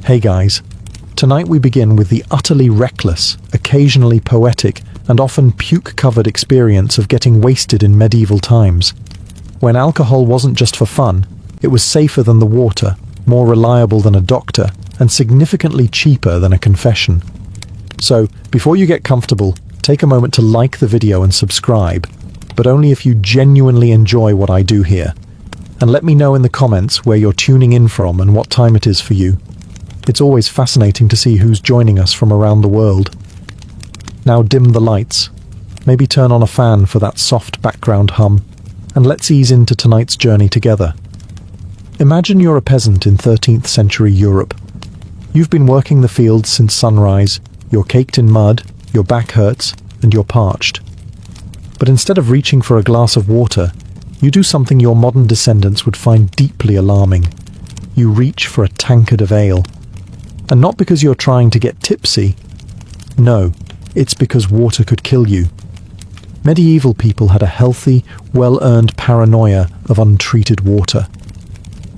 Hey guys, tonight we begin with the utterly reckless, occasionally poetic, and often puke-covered experience of getting wasted in medieval times. When alcohol wasn't just for fun, it was safer than the water, more reliable than a doctor, and significantly cheaper than a confession. So, before you get comfortable, take a moment to like the video and subscribe, but only if you genuinely enjoy what I do here. And let me know in the comments where you're tuning in from and what time it is for you. It's always fascinating to see who's joining us from around the world. Now dim the lights, maybe turn on a fan for that soft background hum, and let's ease into tonight's journey together. Imagine you're a peasant in 13th century Europe. You've been working the fields since sunrise, you're caked in mud, your back hurts, and you're parched. But instead of reaching for a glass of water, you do something your modern descendants would find deeply alarming. You reach for a tankard of ale. And not because you're trying to get tipsy. No, it's because water could kill you. Medieval people had a healthy, well-earned paranoia of untreated water.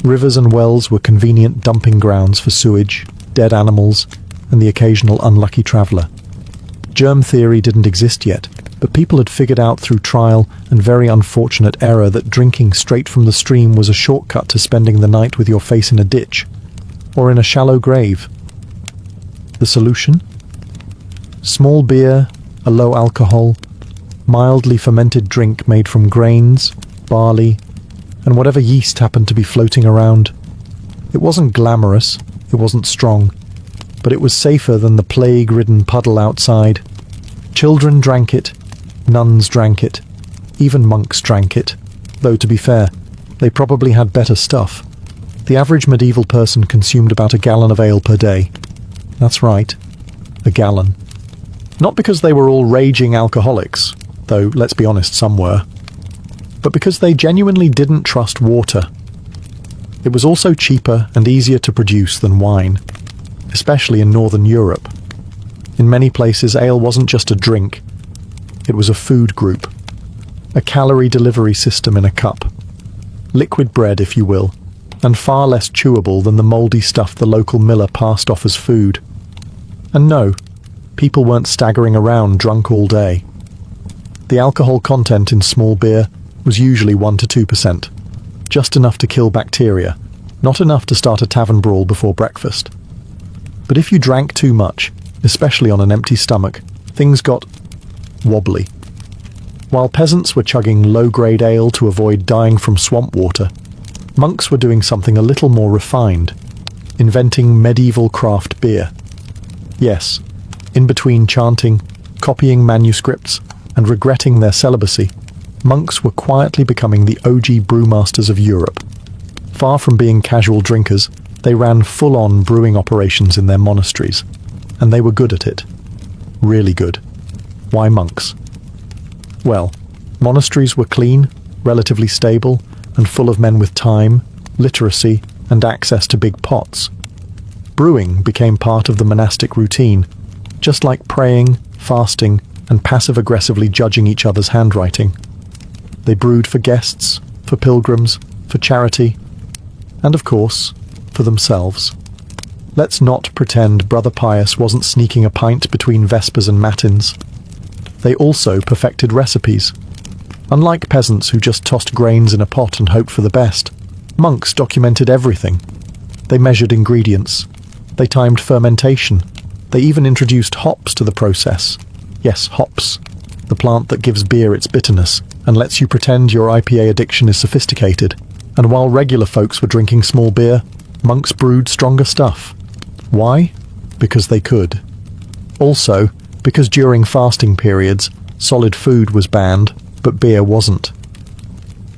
Rivers and wells were convenient dumping grounds for sewage, dead animals, and the occasional unlucky traveller. Germ theory didn't exist yet, but people had figured out through trial and very unfortunate error that drinking straight from the stream was a shortcut to spending the night with your face in a ditch, or in a shallow grave. The solution? Small beer, a low alcohol, mildly fermented drink made from grains, barley, and whatever yeast happened to be floating around. It wasn't glamorous, it wasn't strong, but it was safer than the plague-ridden puddle outside. Children drank it, nuns drank it, even monks drank it, though to be fair, they probably had better stuff. The average medieval person consumed about a gallon of ale per day. That's right, a gallon. Not because they were all raging alcoholics, though let's be honest, some were, but because they genuinely didn't trust water. It was also cheaper and easier to produce than wine, especially in Northern Europe. In many places, ale wasn't just a drink, it was a food group, a calorie delivery system in a cup. Liquid bread, if you will, and far less chewable than the mouldy stuff the local miller passed off as food. And no, people weren't staggering around drunk all day. The alcohol content in small beer was usually 1 to 2%, just enough to kill bacteria, not enough to start a tavern brawl before breakfast. But if you drank too much, especially on an empty stomach, things got wobbly. While peasants were chugging low-grade ale to avoid dying from swamp water, monks were doing something a little more refined, inventing medieval craft beer. Yes, in between chanting, copying manuscripts, and regretting their celibacy, monks were quietly becoming the OG brewmasters of Europe. Far from being casual drinkers, they ran full-on brewing operations in their monasteries, and they were good at it. Really good. Why monks? Well, monasteries were clean, relatively stable, and full of men with time, literacy, and access to big pots. Brewing became part of the monastic routine, just like praying, fasting, and passive-aggressively judging each other's handwriting. They brewed for guests, for pilgrims, for charity, and of course, for themselves. Let's not pretend Brother Pius wasn't sneaking a pint between Vespers and Matins. They also perfected recipes. Unlike peasants who just tossed grains in a pot and hoped for the best, monks documented everything. They measured ingredients. They timed fermentation. They even introduced hops to the process. Yes, hops, the plant that gives beer its bitterness and lets you pretend your IPA addiction is sophisticated. And while regular folks were drinking small beer, monks brewed stronger stuff. Why? Because they could. Also, because during fasting periods, solid food was banned, but beer wasn't.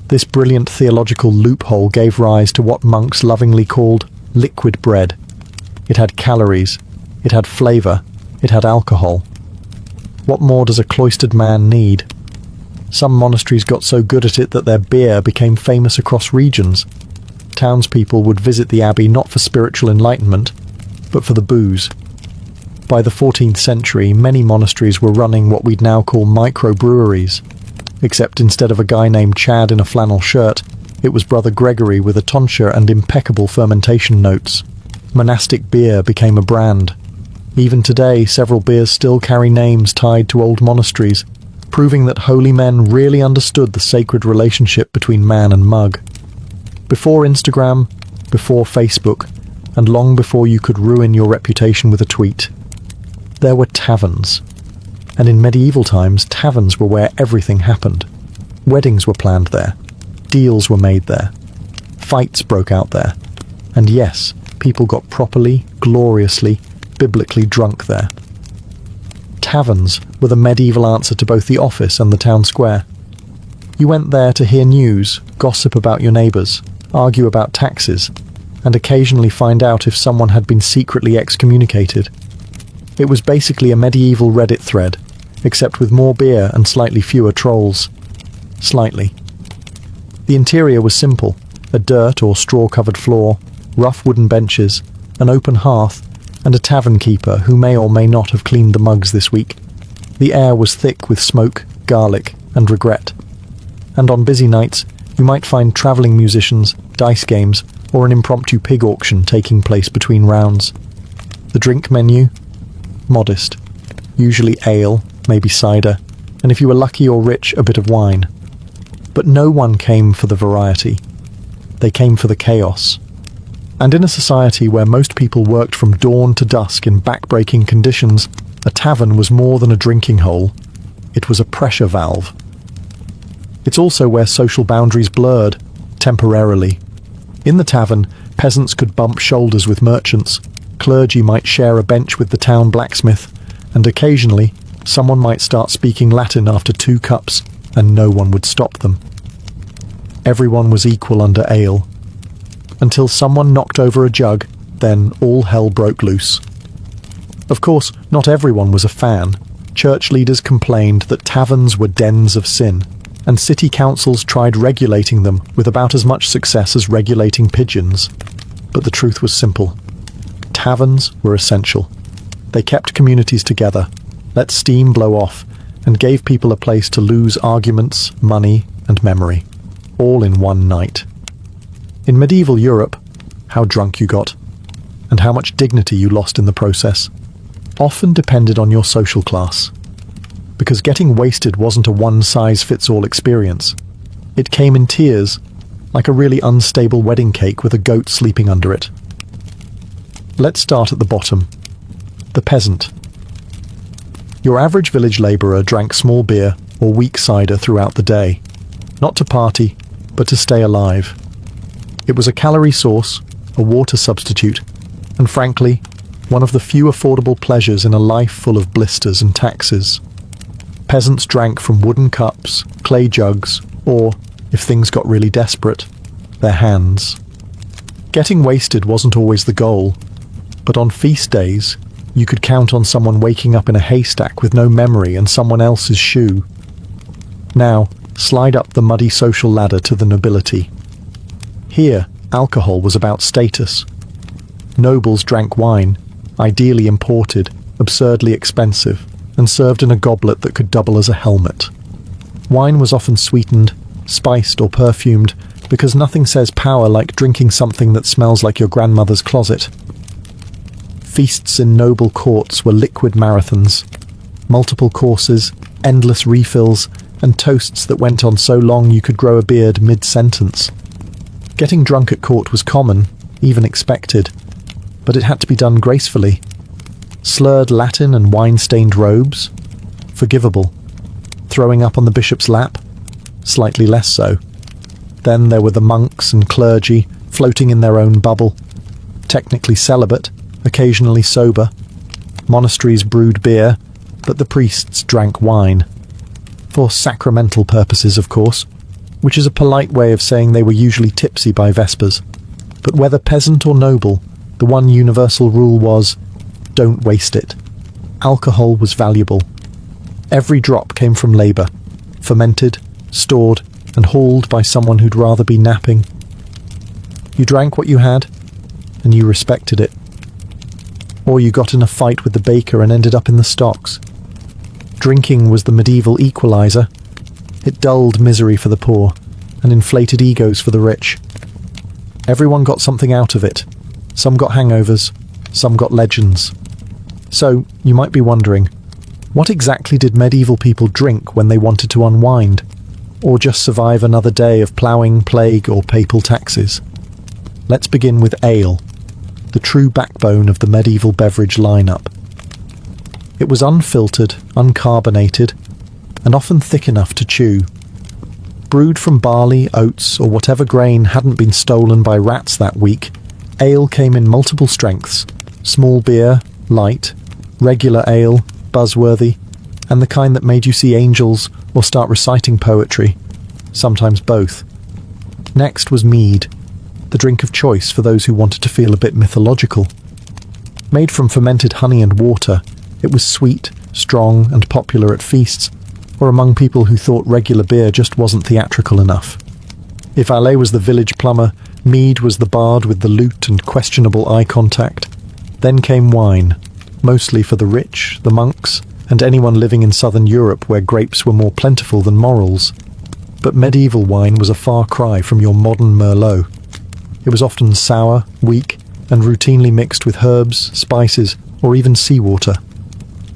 This brilliant theological loophole gave rise to what monks lovingly called liquid bread. It had calories, it had flavour, it had alcohol. What more does a cloistered man need? Some monasteries got so good at it that their beer became famous across regions. Townspeople would visit the abbey not for spiritual enlightenment, but for the booze. By the 14th century, many monasteries were running what we'd now call microbreweries, except instead of a guy named Chad in a flannel shirt, it was Brother Gregory with a tonsure and impeccable fermentation notes. Monastic beer became a brand. Even today, several beers still carry names tied to old monasteries, proving that holy men really understood the sacred relationship between man and mug. Before Instagram, before Facebook, and long before you could ruin your reputation with a tweet, there were taverns. And in medieval times, taverns were where everything happened. Weddings were planned there. Deals were made there. Fights broke out there. And yes, people got properly, gloriously, biblically drunk there. Taverns were the medieval answer to both the office and the town square. You went there to hear news, gossip about your neighbours, argue about taxes, and occasionally find out if someone had been secretly excommunicated. It was basically a medieval Reddit thread, except with more beer and slightly fewer trolls. Slightly. The interior was simple: a dirt or straw-covered floor, rough wooden benches, an open hearth, and a tavern keeper who may or may not have cleaned the mugs this week. The air was thick with smoke, garlic, and regret. And on busy nights, you might find travelling musicians, dice games, or an impromptu pig auction taking place between rounds. The drink menu? Modest. Usually ale, maybe cider, and if you were lucky or rich, a bit of wine. But no one came for the variety. They came for the chaos. And in a society where most people worked from dawn to dusk in back-breaking conditions, a tavern was more than a drinking hole. It was a pressure valve. It's also where social boundaries blurred, temporarily. In the tavern, peasants could bump shoulders with merchants, clergy might share a bench with the town blacksmith, and occasionally, someone might start speaking Latin after 2 cups, and no one would stop them. Everyone was equal under ale. Until someone knocked over a jug, then all hell broke loose. Of course, not everyone was a fan. Church leaders complained that taverns were dens of sin, and city councils tried regulating them with about as much success as regulating pigeons. But the truth was simple. Taverns were essential. They kept communities together, let steam blow off, and gave people a place to lose arguments, money, and memory, all in one night. In medieval Europe, how drunk you got, and how much dignity you lost in the process, often depended on your social class. Because getting wasted wasn't a one-size-fits-all experience. It came in tiers, like a really unstable wedding cake with a goat sleeping under it. Let's start at the bottom. The peasant. Your average village labourer drank small beer or weak cider throughout the day, not to party, but to stay alive. It was a calorie source, a water substitute, and frankly, one of the few affordable pleasures in a life full of blisters and taxes. Peasants drank from wooden cups, clay jugs, or, if things got really desperate, their hands. Getting wasted wasn't always the goal, but on feast days, you could count on someone waking up in a haystack with no memory and someone else's shoe. Now, slide up the muddy social ladder to the nobility. Here, alcohol was about status. Nobles drank wine, ideally imported, absurdly expensive, and served in a goblet that could double as a helmet. Wine was often sweetened, spiced or perfumed, because nothing says power like drinking something that smells like your grandmother's closet. Feasts in noble courts were liquid marathons, multiple courses, endless refills, and toasts that went on so long you could grow a beard mid-sentence. Getting drunk at court was common, even expected, but it had to be done gracefully. Slurred Latin and wine-stained robes? Forgivable. Throwing up on the bishop's lap? Slightly less so. Then there were the monks and clergy, floating in their own bubble. Technically celibate, occasionally sober. Monasteries brewed beer, but the priests drank wine. For sacramental purposes, of course, which is a polite way of saying they were usually tipsy by vespers. But whether peasant or noble, the one universal rule was, don't waste it. Alcohol was valuable. Every drop came from labour, fermented, stored, and hauled by someone who'd rather be napping. You drank what you had, and you respected it. Or you got in a fight with the baker and ended up in the stocks. Drinking was the medieval equalizer. It dulled misery for the poor, and inflated egos for the rich. Everyone got something out of it, Some got hangovers, some got legends. So, you might be wondering, what exactly did medieval people drink when they wanted to unwind? Or just survive another day of ploughing, plague, or papal taxes? Let's begin with ale, the true backbone of the medieval beverage lineup. It was unfiltered, uncarbonated, and often thick enough to chew. Brewed from barley, oats, or whatever grain hadn't been stolen by rats that week, ale came in multiple strengths: small beer, light, regular ale, buzzworthy, and the kind that made you see angels or start reciting poetry, sometimes both. Next was mead, the drink of choice for those who wanted to feel a bit mythological. Made from fermented honey and water, it was sweet, strong, and popular at feasts, or among people who thought regular beer just wasn't theatrical enough. If Ale was the village plumber, mead was the bard with the lute and questionable eye contact. Then came wine, mostly for the rich, the monks, and anyone living in southern Europe where grapes were more plentiful than morels. But medieval wine was a far cry from your modern Merlot. It was often sour, weak, and routinely mixed with herbs, spices, or even seawater.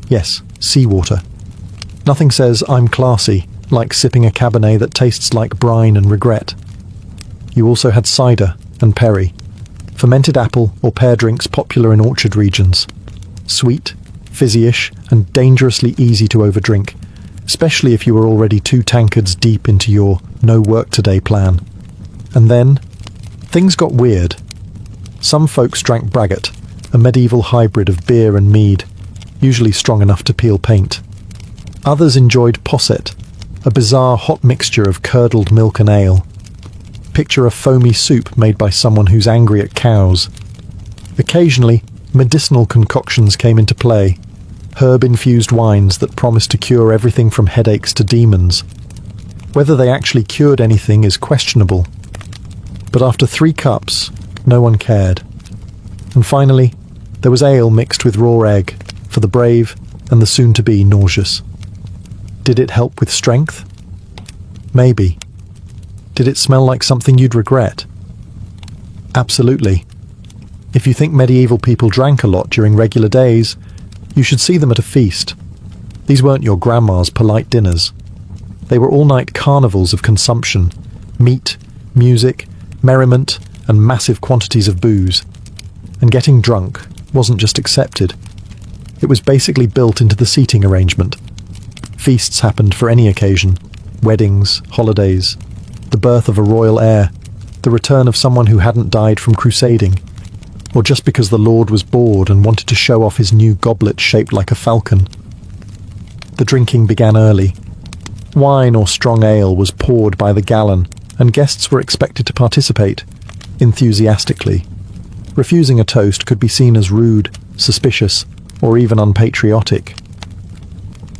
Yes, seawater. Nothing says I'm classy like sipping a Cabernet that tastes like brine and regret. You also had cider and perry, fermented apple or pear drinks popular in orchard regions. Sweet, fizzy-ish, and dangerously easy to overdrink, especially if you were already 2 tankards deep into your no work today plan. And then, things got weird. Some folks drank braggot, a medieval hybrid of beer and mead, usually strong enough to peel paint. Others enjoyed posset, a bizarre hot mixture of curdled milk and ale. Picture a foamy soup made by someone who's angry at cows. Occasionally, medicinal concoctions came into play, herb-infused wines that promised to cure everything from headaches to demons. Whether they actually cured anything is questionable, but after 3 cups, no one cared. And finally, there was ale mixed with raw egg, for the brave and the soon-to-be nauseous. Did it help with strength? Maybe. Did it smell like something you'd regret? Absolutely. If you think medieval people drank a lot during regular days, you should see them at a feast. These weren't your grandma's polite dinners. They were all-night carnivals of consumption, meat, music, merriment, and massive quantities of booze. And getting drunk wasn't just accepted. It was basically built into the seating arrangement. Feasts happened for any occasion: weddings, holidays, the birth of a royal heir, the return of someone who hadn't died from crusading, or just because the Lord was bored and wanted to show off his new goblet shaped like a falcon. The drinking began early. Wine or strong ale was poured by the gallon, and guests were expected to participate, enthusiastically. Refusing a toast could be seen as rude, suspicious, or even unpatriotic.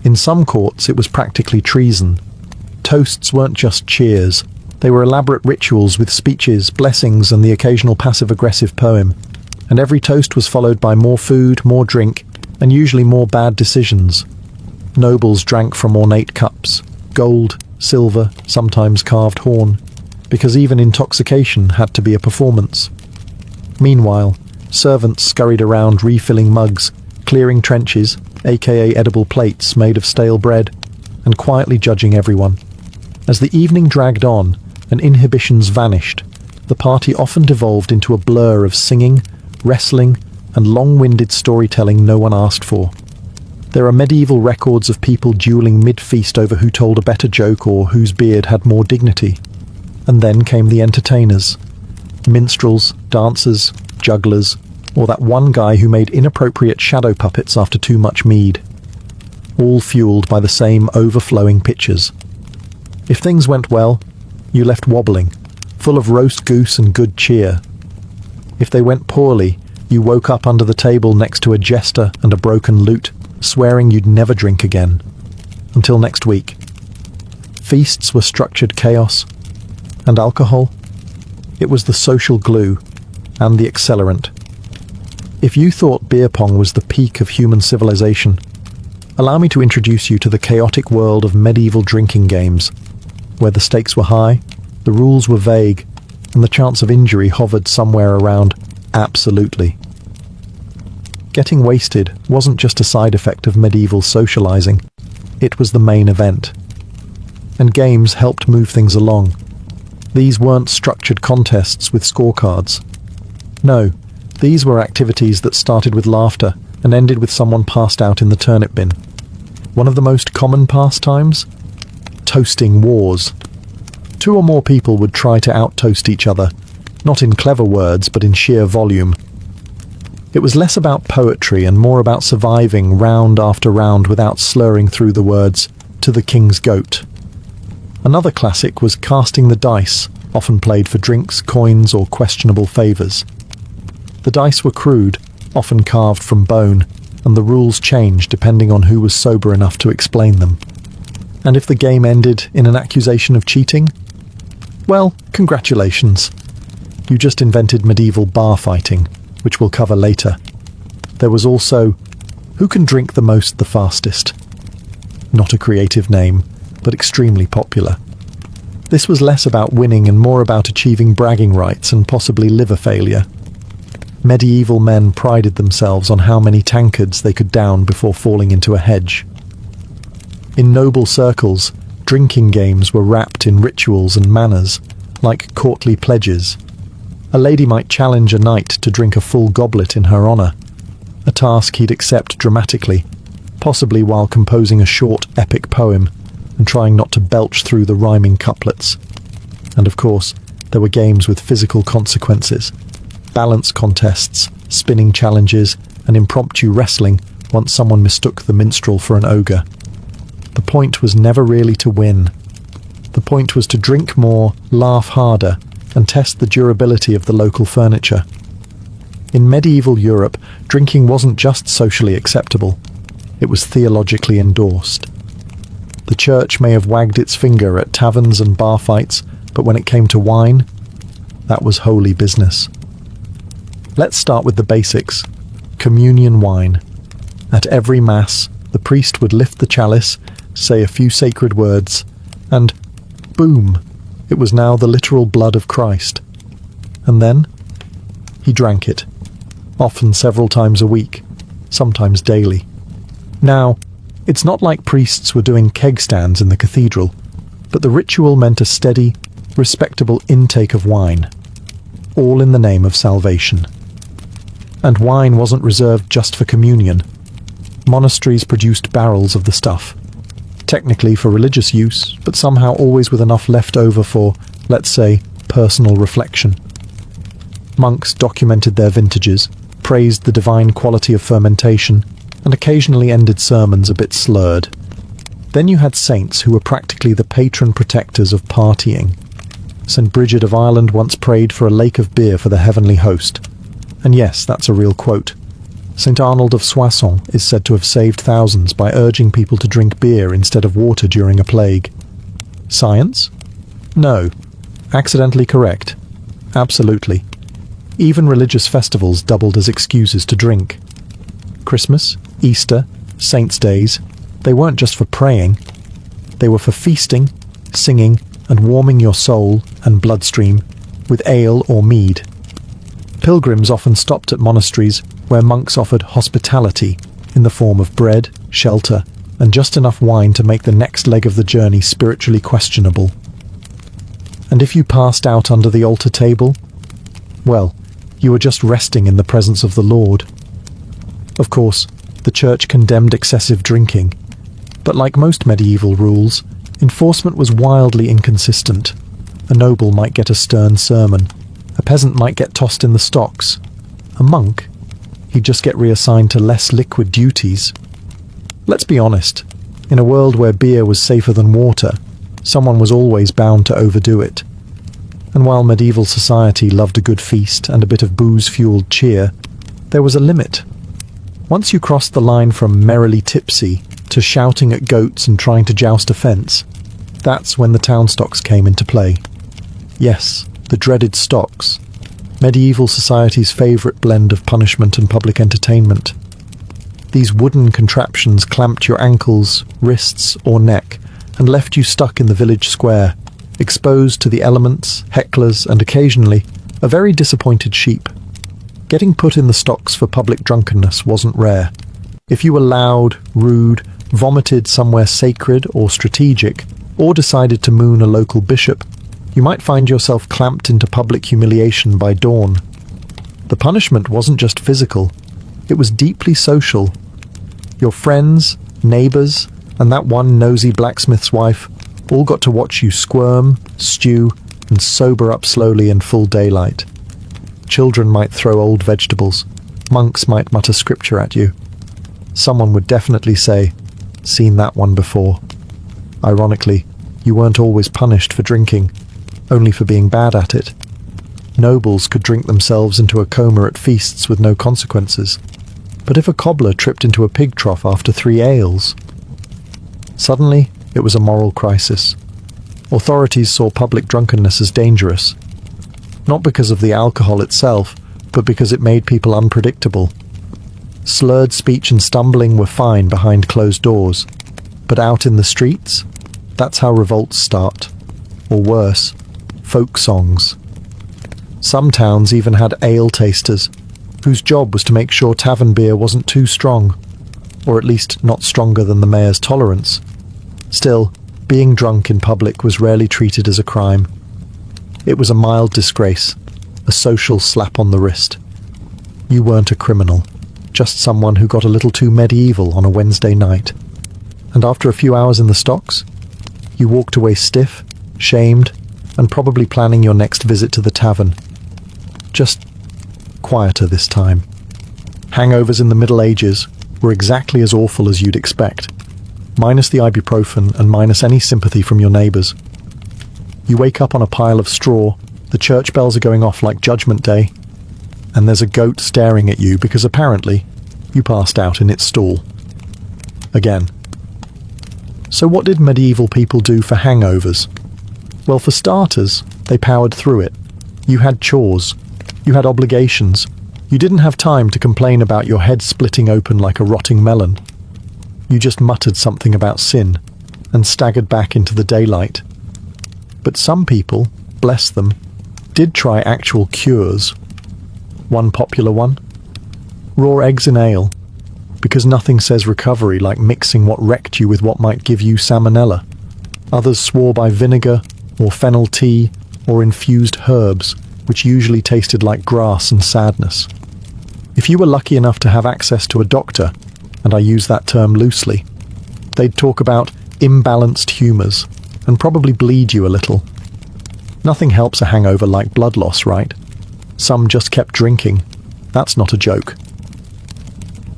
In some courts, it was practically treason. Toasts weren't just cheers. They were elaborate rituals with speeches, blessings, and the occasional passive-aggressive poem. And every toast was followed by more food, more drink, and usually more bad decisions. Nobles drank from ornate cups, gold, silver, sometimes carved horn, because even intoxication had to be a performance. Meanwhile, servants scurried around refilling mugs, clearing trenches, aka edible plates made of stale bread, and quietly judging everyone. As the evening dragged on and inhibitions vanished, the party often devolved into a blur of singing, wrestling, and long-winded storytelling no one asked for. There are medieval records of people dueling mid-feast over who told a better joke or whose beard had more dignity. And then came the entertainers. Minstrels, dancers, jugglers, or that one guy who made inappropriate shadow puppets after too much mead. All fueled by the same overflowing pitchers. If things went well, you left wobbling, full of roast goose and good cheer. If they went poorly, you woke up under the table next to a jester and a broken lute, swearing you'd never drink again. Until next week. Feasts were structured chaos, and alcohol? It was the social glue and the accelerant. If you thought beer pong was the peak of human civilization, allow me to introduce you to the chaotic world of medieval drinking games, where the stakes were high, the rules were vague, and the chance of injury hovered somewhere around Absolutely. Getting wasted wasn't just a side effect of medieval socializing, it was the main event. And games helped move things along. These weren't structured contests with scorecards. No, these were activities that started with laughter and ended with someone passed out in the turnip bin. One of the most common pastimes? Toasting wars. 2 or more people would try to out-toast each other, not in clever words but in sheer volume. It was less about poetry and more about surviving round after round without slurring through the words, "to the king's goat." Another classic was casting the dice, often played for drinks, coins, or questionable favours. The dice were crude, often carved from bone, and the rules changed depending on who was sober enough to explain them. And if the game ended in an accusation of cheating, well, congratulations. You just invented medieval bar fighting, which we'll cover later. There was also, who can drink the most the fastest? Not a creative name, but extremely popular. This was less about winning and more about achieving bragging rights and possibly liver failure. Medieval men prided themselves on how many tankards they could down before falling into a hedge. In noble circles, drinking games were wrapped in rituals and manners, like courtly pledges. A lady might challenge a knight to drink a full goblet in her honour, a task he'd accept dramatically, possibly while composing a short, epic poem and trying not to belch through the rhyming couplets. And of course, there were games with physical consequences. Balance contests, spinning challenges, and impromptu wrestling once someone mistook the minstrel for an ogre. The point was never really to win. The point was to drink more, laugh harder, and test the durability of the local furniture. In medieval Europe, drinking wasn't just socially acceptable, it was theologically endorsed. The church may have wagged its finger at taverns and bar fights, but when it came to wine, that was holy business. Let's start with the basics. Communion wine. At every mass, the priest would lift the chalice, say a few sacred words, and boom, it was now the literal blood of Christ. And then, he drank it, often several times a week, sometimes daily. Now, it's not like priests were doing keg stands in the cathedral, but the ritual meant a steady, respectable intake of wine, all in the name of salvation. And wine wasn't reserved just for communion. Monasteries produced barrels of the stuff, technically for religious use, but somehow always with enough left over for, let's say, personal reflection. Monks documented their vintages, praised the divine quality of fermentation, and occasionally ended sermons a bit slurred. Then you had saints who were practically the patron protectors of partying. St. Bridget of Ireland once prayed for a lake of beer for the heavenly host. And yes, that's a real quote. St. Arnold of Soissons is said to have saved thousands by urging people to drink beer instead of water during a plague. Science? No. Accidentally correct. Absolutely. Even religious festivals doubled as excuses to drink. Christmas, Easter, Saints' Days, they weren't just for praying. They were for feasting, singing, and warming your soul and bloodstream with ale or mead. Pilgrims often stopped at monasteries where monks offered hospitality in the form of bread, shelter, and just enough wine to make the next leg of the journey spiritually questionable. And if you passed out under the altar table, well, you were just resting in the presence of the Lord. Of course, the church condemned excessive drinking, but like most medieval rules, enforcement was wildly inconsistent. A noble might get a stern sermon, a peasant might get tossed in the stocks. A monk, he'd just get reassigned to less liquid duties. Let's be honest, in a world where beer was safer than water, someone was always bound to overdo it. And while medieval society loved a good feast and a bit of booze-fueled cheer, there was a limit. Once you crossed the line from merrily tipsy to shouting at goats and trying to joust a fence, that's when the town stocks came into play. Yes, the dreaded stocks, medieval society's favourite blend of punishment and public entertainment. These wooden contraptions clamped your ankles, wrists, or neck and left you stuck in the village square, exposed to the elements, hecklers, and occasionally a very disappointed sheep. Getting put in the stocks for public drunkenness wasn't rare. If you were loud, rude, vomited somewhere sacred or strategic, or decided to moon a local bishop, you might find yourself clamped into public humiliation by dawn. The punishment wasn't just physical, it was deeply social. Your friends, neighbors, and that one nosy blacksmith's wife all got to watch you squirm, stew, and sober up slowly in full daylight. Children might throw old vegetables, monks might mutter scripture at you. Someone would definitely say, "Seen that one before." Ironically, you weren't always punished for drinking, only for being bad at it. Nobles could drink themselves into a coma at feasts with no consequences. But if a cobbler tripped into a pig trough after 3 ales? Suddenly, it was a moral crisis. Authorities saw public drunkenness as dangerous, not because of the alcohol itself, but because it made people unpredictable. Slurred speech and stumbling were fine behind closed doors, but out in the streets, that's how revolts start. Or worse, folk songs. Some towns even had ale tasters, whose job was to make sure tavern beer wasn't too strong, or at least not stronger than the mayor's tolerance. Still, being drunk in public was rarely treated as a crime. It was a mild disgrace, a social slap on the wrist. You weren't a criminal, just someone who got a little too medieval on a Wednesday night. And after a few hours in the stocks, you walked away stiff, shamed, and probably planning your next visit to the tavern. Just quieter this time. Hangovers in the Middle Ages were exactly as awful as you'd expect, minus the ibuprofen and minus any sympathy from your neighbours. You wake up on a pile of straw, the church bells are going off like Judgment Day, and there's a goat staring at you because apparently you passed out in its stall. Again. So what did medieval people do for hangovers? Well, for starters, they powered through it. You had chores. You had obligations. You didn't have time to complain about your head splitting open like a rotting melon. You just muttered something about sin and staggered back into the daylight. But some people, bless them, did try actual cures. One popular one? Raw eggs in ale, because nothing says recovery like mixing what wrecked you with what might give you salmonella. Others swore by vinegar, or fennel tea, or infused herbs, which usually tasted like grass and sadness. If you were lucky enough to have access to a doctor, and I use that term loosely, they'd talk about imbalanced humours, and probably bleed you a little. Nothing helps a hangover like blood loss, right? Some just kept drinking. That's not a joke.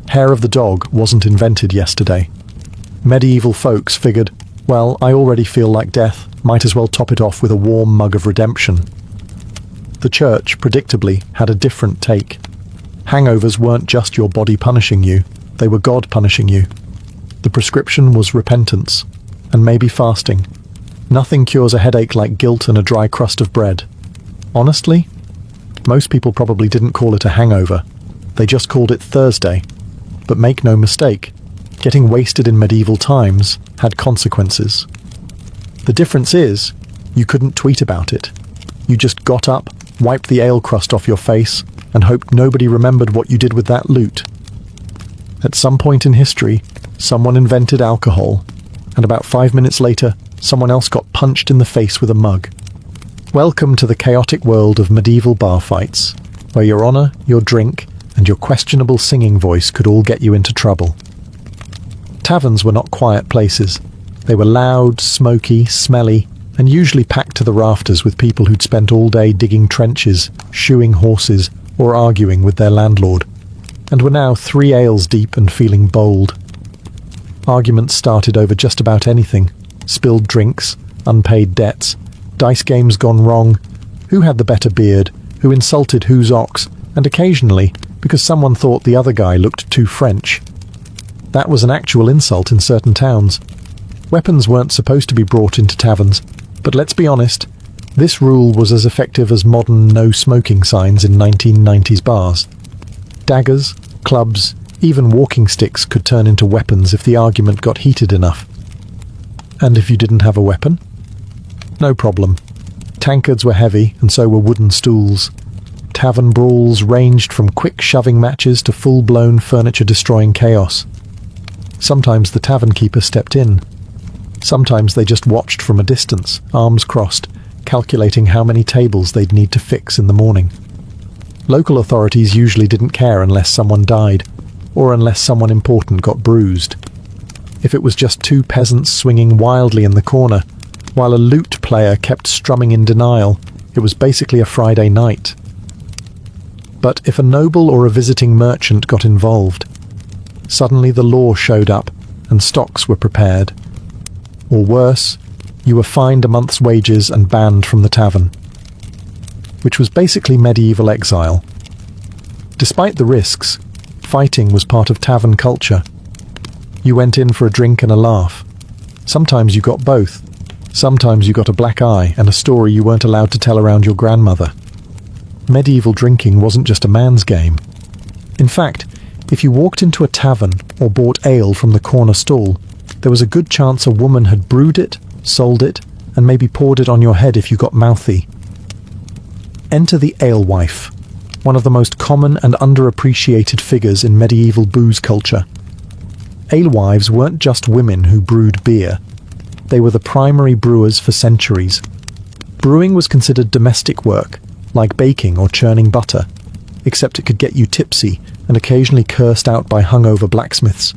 Hair of the dog wasn't invented yesterday. Medieval folks figured, well, I already feel like death, might as well top it off with a warm mug of redemption. The church, predictably, had a different take. Hangovers weren't just your body punishing you, they were God punishing you. The prescription was repentance, and maybe fasting. Nothing cures a headache like guilt and a dry crust of bread. Honestly, most people probably didn't call it a hangover. They just called it Thursday. But make no mistake, getting wasted in medieval times had consequences. The difference is, you couldn't tweet about it. You just got up, wiped the ale crust off your face, and hoped nobody remembered what you did with that loot. At some point in history, someone invented alcohol, and about 5 minutes later, someone else got punched in the face with a mug. Welcome to the chaotic world of medieval bar fights, where your honour, your drink, and your questionable singing voice could all get you into trouble. Taverns were not quiet places. They were loud, smoky, smelly, and usually packed to the rafters with people who'd spent all day digging trenches, shoeing horses, or arguing with their landlord, and were now 3 ales deep and feeling bold. Arguments started over just about anything: spilled drinks, unpaid debts, dice games gone wrong, who had the better beard, who insulted whose ox, and occasionally because someone thought the other guy looked too French. That was an actual insult in certain towns. Weapons weren't supposed to be brought into taverns, but let's be honest, this rule was as effective as modern no-smoking signs in 1990s bars. Daggers, clubs, even walking sticks could turn into weapons if the argument got heated enough. And if you didn't have a weapon? No problem. Tankards were heavy, and so were wooden stools. tavern brawls ranged from quick shoving matches to full-blown furniture-destroying chaos. Sometimes the tavern keeper stepped in. Sometimes they just watched from a distance, arms crossed, calculating how many tables they'd need to fix in the morning. Local authorities usually didn't care unless someone died, or unless someone important got bruised. If it was just two peasants swinging wildly in the corner, while a lute player kept strumming in denial, it was basically a Friday night. But if a noble or a visiting merchant got involved, suddenly the law showed up and stocks were prepared. Or worse, you were fined a month's wages and banned from the tavern, which was basically medieval exile. Despite the risks, fighting was part of tavern culture. You went in for a drink and a laugh. Sometimes you got both. Sometimes you got a black eye and a story you weren't allowed to tell around your grandmother. Medieval drinking wasn't just a man's game. In fact, if you walked into a tavern or bought ale from the corner stall, there was a good chance a woman had brewed it, sold it, and maybe poured it on your head if you got mouthy. Enter the alewife, one of the most common and underappreciated figures in medieval booze culture. Alewives weren't just women who brewed beer. They were the primary brewers for centuries. Brewing was considered domestic work, like baking or churning butter, except it could get you tipsy and occasionally cursed out by hungover blacksmiths.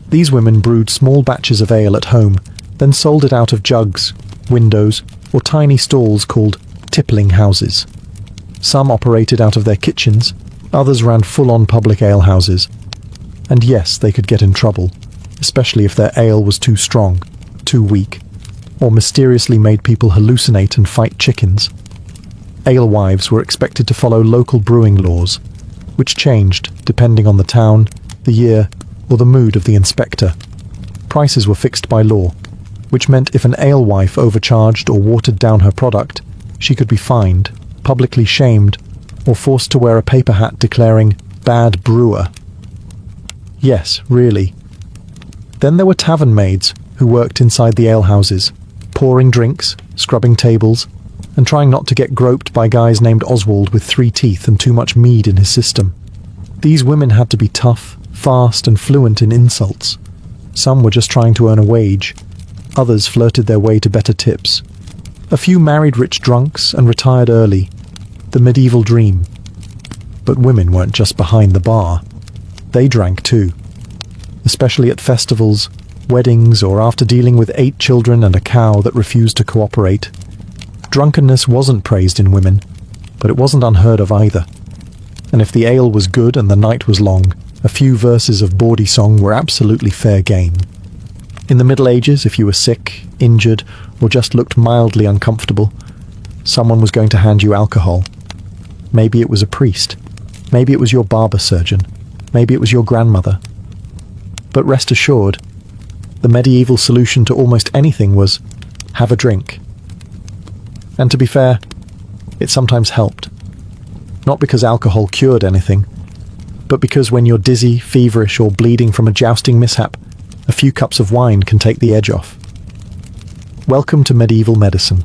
These women brewed small batches of ale at home, then sold it out of jugs, windows, or tiny stalls called tippling houses. Some operated out of their kitchens, others ran full-on public alehouses. And yes, they could get in trouble, especially if their ale was too strong, too weak, or mysteriously made people hallucinate and fight chickens. Alewives were expected to follow local brewing laws, which changed depending on the town, the year, or the mood of the inspector. Prices were fixed by law, which meant if an alewife overcharged or watered down her product, she could be fined, publicly shamed, or forced to wear a paper hat declaring "bad brewer." Yes, really. Then there were tavern maids who worked inside the alehouses, pouring drinks, scrubbing tables, and trying not to get groped by guys named Oswald with 3 teeth and too much mead in his system. These women had to be tough, fast, and fluent in insults. Some were just trying to earn a wage. Others flirted their way to better tips. A few married rich drunks and retired early. The medieval dream. But women weren't just behind the bar. They drank too. Especially at festivals, weddings, or after dealing with 8 children and a cow that refused to cooperate. Drunkenness wasn't praised in women, but it wasn't unheard of either. And if the ale was good and the night was long, a few verses of bawdy song were absolutely fair game. In the Middle Ages, if you were sick, injured, or just looked mildly uncomfortable, someone was going to hand you alcohol. Maybe it was a priest. Maybe it was your barber surgeon. Maybe it was your grandmother. But rest assured, the medieval solution to almost anything was, have a drink. And to be fair, it sometimes helped. Not because alcohol cured anything, but because when you're dizzy, feverish, or bleeding from a jousting mishap, a few cups of wine can take the edge off. Welcome to medieval medicine,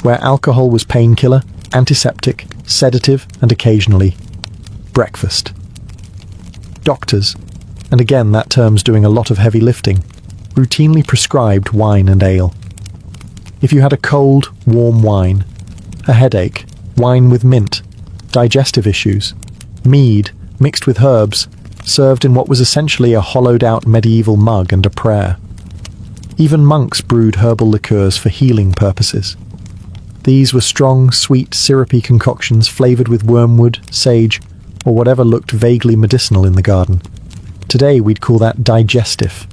where alcohol was painkiller, antiseptic, sedative, and occasionally breakfast. Doctors, and again that term's doing a lot of heavy lifting, routinely prescribed wine and ale. If you had a cold, warm wine, a headache, wine with mint, digestive issues, mead mixed with herbs, served in what was essentially a hollowed-out medieval mug and a prayer. Even monks brewed herbal liqueurs for healing purposes. These were strong, sweet, syrupy concoctions flavoured with wormwood, sage, or whatever looked vaguely medicinal in the garden. Today we'd call that digestive.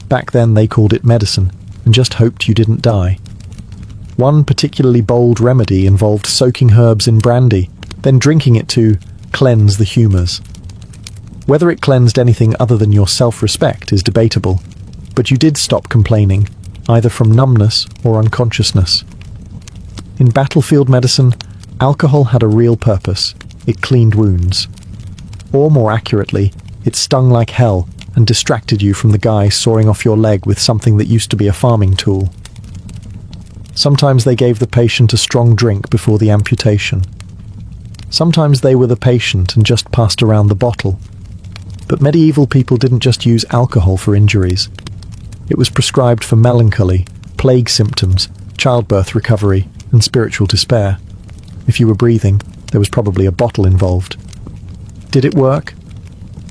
Back then they called it medicine, and just hoped you didn't die. One particularly bold remedy involved soaking herbs in brandy, then drinking it to cleanse the humours. Whether it cleansed anything other than your self-respect is debatable, but you did stop complaining, either from numbness or unconsciousness. In battlefield medicine, alcohol had a real purpose. It cleaned wounds. Or more accurately, it stung like hell and distracted you from the guy sawing off your leg with something that used to be a farming tool. Sometimes they gave the patient a strong drink before the amputation. Sometimes they were the patient and just passed around the bottle. But medieval people didn't just use alcohol for injuries. It was prescribed for melancholy, plague symptoms, childbirth recovery, and spiritual despair. If you were breathing, there was probably a bottle involved. Did it work?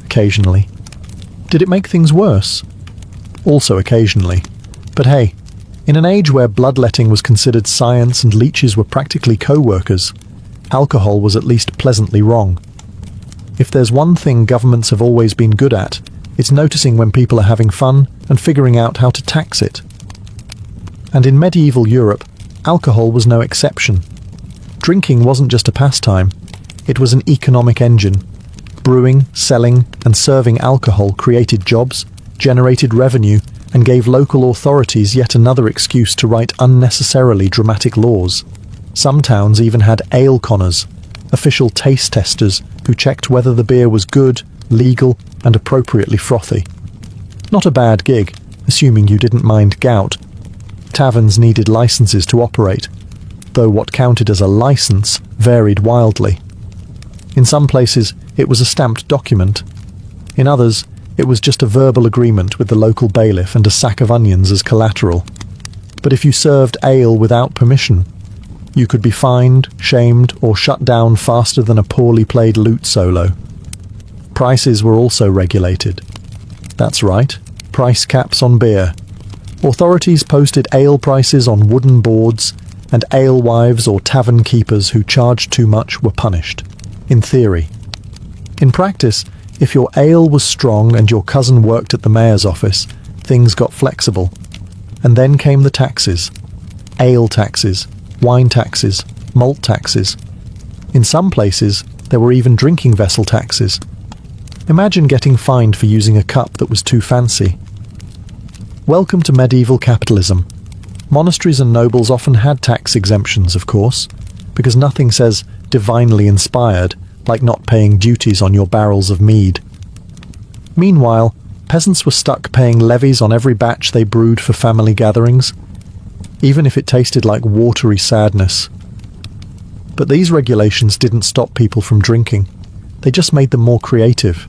Occasionally. Did it make things worse? Also occasionally. But hey, in an age where bloodletting was considered science and leeches were practically co-workers, alcohol was at least pleasantly wrong. If there's one thing governments have always been good at, it's noticing when people are having fun and figuring out how to tax it. And in medieval Europe, alcohol was no exception. Drinking wasn't just a pastime, it was an economic engine. Brewing, selling, and serving alcohol created jobs, generated revenue, and gave local authorities yet another excuse to write unnecessarily dramatic laws. Some towns even had ale conners, official taste testers who checked whether the beer was good, legal, and appropriately frothy. Not a bad gig, assuming you didn't mind gout. Taverns needed licenses to operate, though what counted as a license varied wildly. In some places, it was a stamped document. In others, it was just a verbal agreement with the local bailiff and a sack of onions as collateral. But if you served ale without permission, you could be fined, shamed, or shut down faster than a poorly played lute solo. Prices were also regulated. That's right, price caps on beer. Authorities posted ale prices on wooden boards, and alewives or tavern keepers who charged too much were punished. In theory. In practice, if your ale was strong and your cousin worked at the mayor's office, things got flexible. And then came the taxes. Ale taxes, wine taxes, malt taxes. In some places, there were even drinking vessel taxes. Imagine getting fined for using a cup that was too fancy. Welcome to medieval capitalism. Monasteries and nobles often had tax exemptions, of course, because nothing says divinely inspired like not paying duties on your barrels of mead. Meanwhile, peasants were stuck paying levies on every batch they brewed for family gatherings, even if it tasted like watery sadness. But these regulations didn't stop people from drinking. They just made them more creative.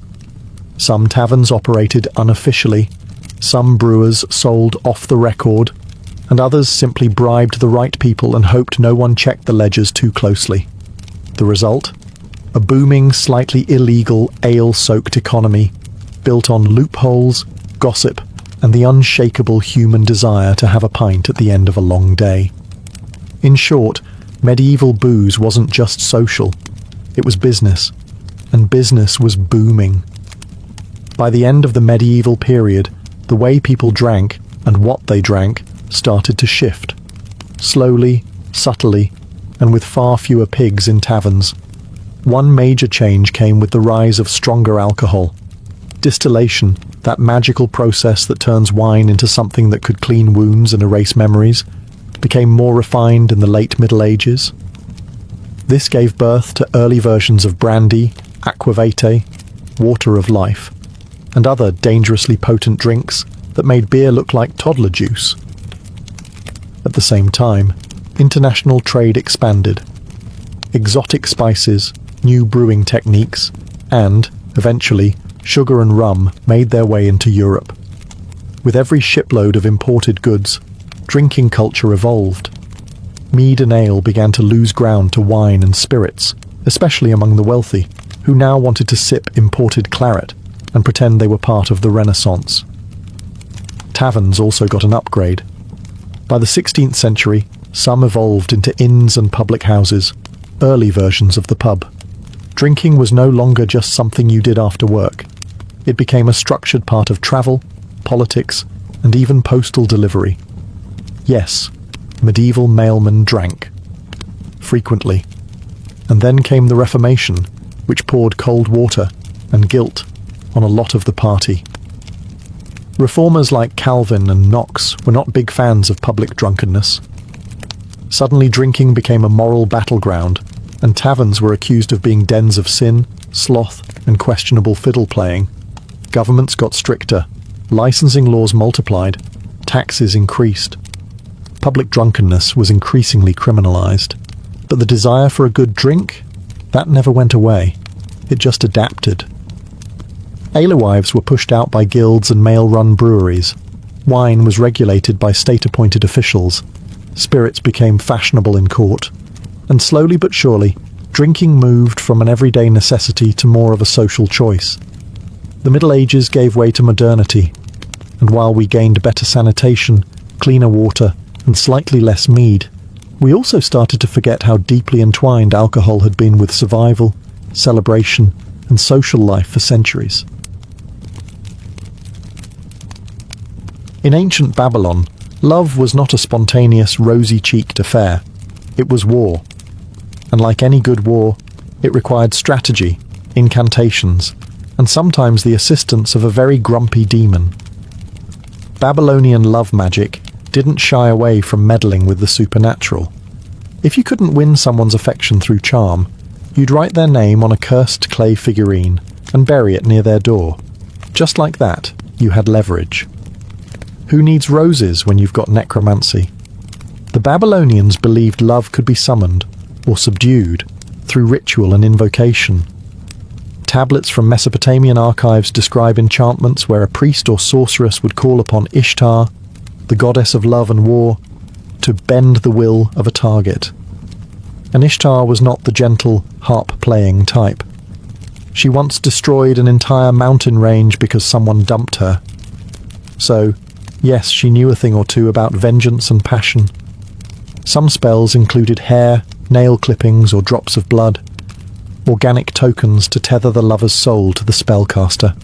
Some taverns operated unofficially, some brewers sold off the record, and others simply bribed the right people and hoped no one checked the ledgers too closely. The result? A booming, slightly illegal, ale-soaked economy built on loopholes, gossip, and the unshakable human desire to have a pint at the end of a long day. In short, medieval booze wasn't just social, it was business, and business was booming. By the end of the medieval period, the way people drank, and what they drank, started to shift. Slowly, subtly, and with far fewer pigs in taverns. One major change came with the rise of stronger alcohol. Distillation, that magical process that turns wine into something that could clean wounds and erase memories, became more refined in the late Middle Ages. This gave birth to early versions of brandy, aquavite, water of life, and other dangerously potent drinks that made beer look like toddler juice. At the same time, international trade expanded. Exotic spices, new brewing techniques, and, eventually, sugar and rum made their way into Europe. With every shipload of imported goods, drinking culture evolved. Mead and ale began to lose ground to wine and spirits, especially among the wealthy, who now wanted to sip imported claret and pretend they were part of the Renaissance. Taverns also got an upgrade. By the 16th century, some evolved into inns and public houses, early versions of the pub. Drinking was no longer just something you did after work. It became a structured part of travel, politics, and even postal delivery. Yes, medieval mailmen drank. Frequently. And then came the Reformation, which poured cold water and guilt on a lot of the party. Reformers like Calvin and Knox were not big fans of public drunkenness. Suddenly drinking became a moral battleground, and taverns were accused of being dens of sin, sloth, and questionable fiddle playing. Governments got stricter, licensing laws multiplied, taxes increased. Public drunkenness was increasingly criminalized, but the desire for a good drink? That never went away. It just adapted. Alewives were pushed out by guilds and male-run breweries. Wine was regulated by state-appointed officials. Spirits became fashionable in court. And slowly but surely, drinking moved from an everyday necessity to more of a social choice. The Middle Ages gave way to modernity, and while we gained better sanitation, cleaner water, and slightly less mead, we also started to forget how deeply entwined alcohol had been with survival, celebration, and social life for centuries. In ancient Babylon, love was not a spontaneous, rosy-cheeked affair. It was war. And like any good war, it required strategy, incantations, and sometimes the assistance of a very grumpy demon. Babylonian love magic didn't shy away from meddling with the supernatural. If you couldn't win someone's affection through charm, you'd write their name on a cursed clay figurine and bury it near their door. Just like that, you had leverage. Who needs roses when you've got necromancy? The Babylonians believed love could be summoned, or subdued, through ritual and invocation. Tablets from Mesopotamian archives describe enchantments where a priest or sorceress would call upon Ishtar, the goddess of love and war, to bend the will of a target. And Ishtar was not the gentle, harp-playing type. She once destroyed an entire mountain range because someone dumped her. So, yes, she knew a thing or two about vengeance and passion. Some spells included hair, nail clippings, or drops of blood, organic tokens to tether the lover's soul to the spellcaster.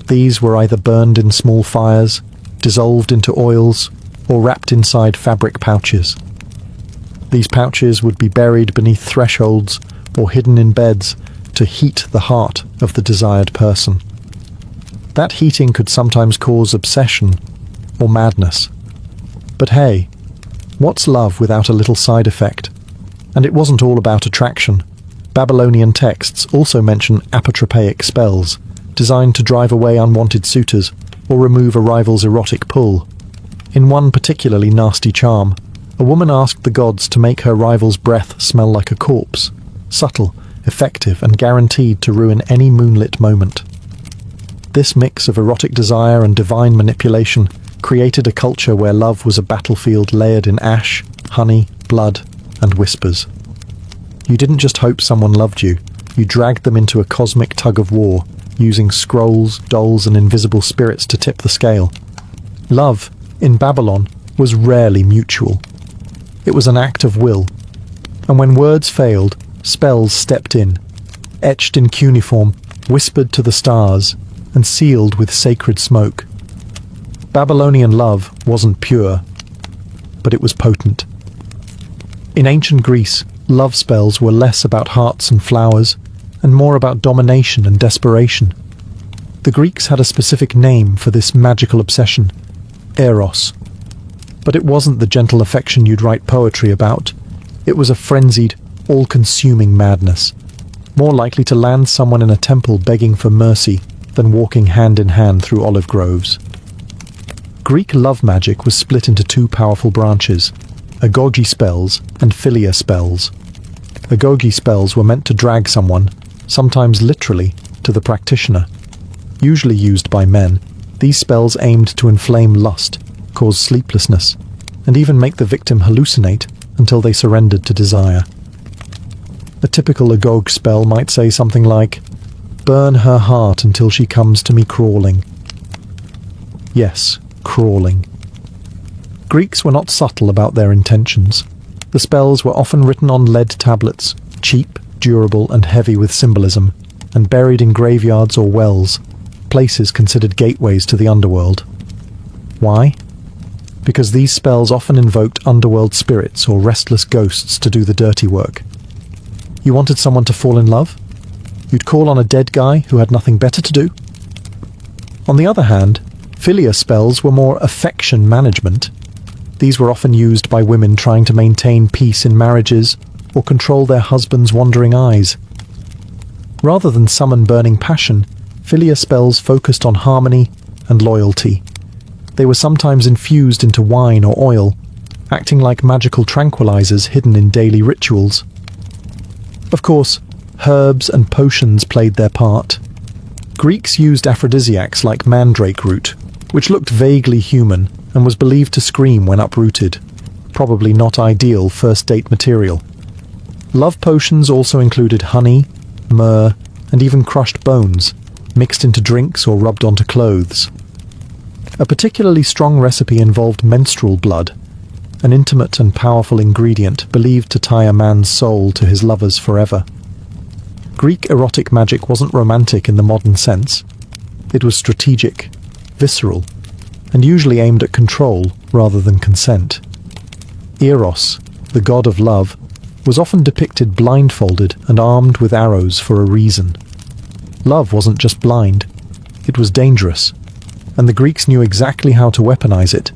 These were either burned in small fires, dissolved into oils, or wrapped inside fabric pouches. These pouches would be buried beneath thresholds or hidden in beds to heat the heart of the desired person. That heating could sometimes cause obsession or madness. But hey, what's love without a little side effect? And it wasn't all about attraction. Babylonian texts also mention apotropaic spells, designed to drive away unwanted suitors or remove a rival's erotic pull. In one particularly nasty charm, a woman asked the gods to make her rival's breath smell like a corpse, subtle, effective, and guaranteed to ruin any moonlit moment. This mix of erotic desire and divine manipulation created a culture where love was a battlefield layered in ash, honey, blood, and whispers. You didn't just hope someone loved you, you dragged them into a cosmic tug-of-war, using scrolls, dolls, and invisible spirits to tip the scale. Love, in Babylon, was rarely mutual. It was an act of will, and when words failed, spells stepped in, etched in cuneiform, whispered to the stars, and sealed with sacred smoke. Babylonian love wasn't pure, but it was potent. In ancient Greece, love spells were less about hearts and flowers, and more about domination and desperation. The Greeks had a specific name for this magical obsession, eros. But it wasn't the gentle affection you'd write poetry about. It was a frenzied, all-consuming madness, more likely to land someone in a temple begging for mercy than walking hand-in-hand through olive groves. Greek love magic was split into two powerful branches, agoge spells and philia spells. Agoge spells were meant to drag someone, sometimes literally, to the practitioner. Usually used by men, these spells aimed to inflame lust, cause sleeplessness, and even make the victim hallucinate until they surrendered to desire. A typical agoge spell might say something like, "Burn her heart until she comes to me crawling." Yes, crawling. Greeks were not subtle about their intentions. The spells were often written on lead tablets, cheap, durable, and heavy with symbolism, and buried in graveyards or wells, places considered gateways to the underworld. Why? Because these spells often invoked underworld spirits or restless ghosts to do the dirty work. You wanted someone to fall in love? You'd call on a dead guy who had nothing better to do? On the other hand, philia spells were more affection management. These were often used by women trying to maintain peace in marriages or control their husband's wandering eyes. Rather than summon burning passion, philia spells focused on harmony and loyalty. They were sometimes infused into wine or oil, acting like magical tranquilizers hidden in daily rituals. Of course, herbs and potions played their part. Greeks used aphrodisiacs like mandrake root, which looked vaguely human and was believed to scream when uprooted, probably not ideal first date material. Love potions also included honey, myrrh, and even crushed bones, mixed into drinks or rubbed onto clothes. A particularly strong recipe involved menstrual blood, an intimate and powerful ingredient believed to tie a man's soul to his lovers forever. Greek erotic magic wasn't romantic in the modern sense. It was strategic, visceral, and usually aimed at control rather than consent. Eros, the god of love, was often depicted blindfolded and armed with arrows for a reason. Love wasn't just blind, it was dangerous, and the Greeks knew exactly how to weaponize it.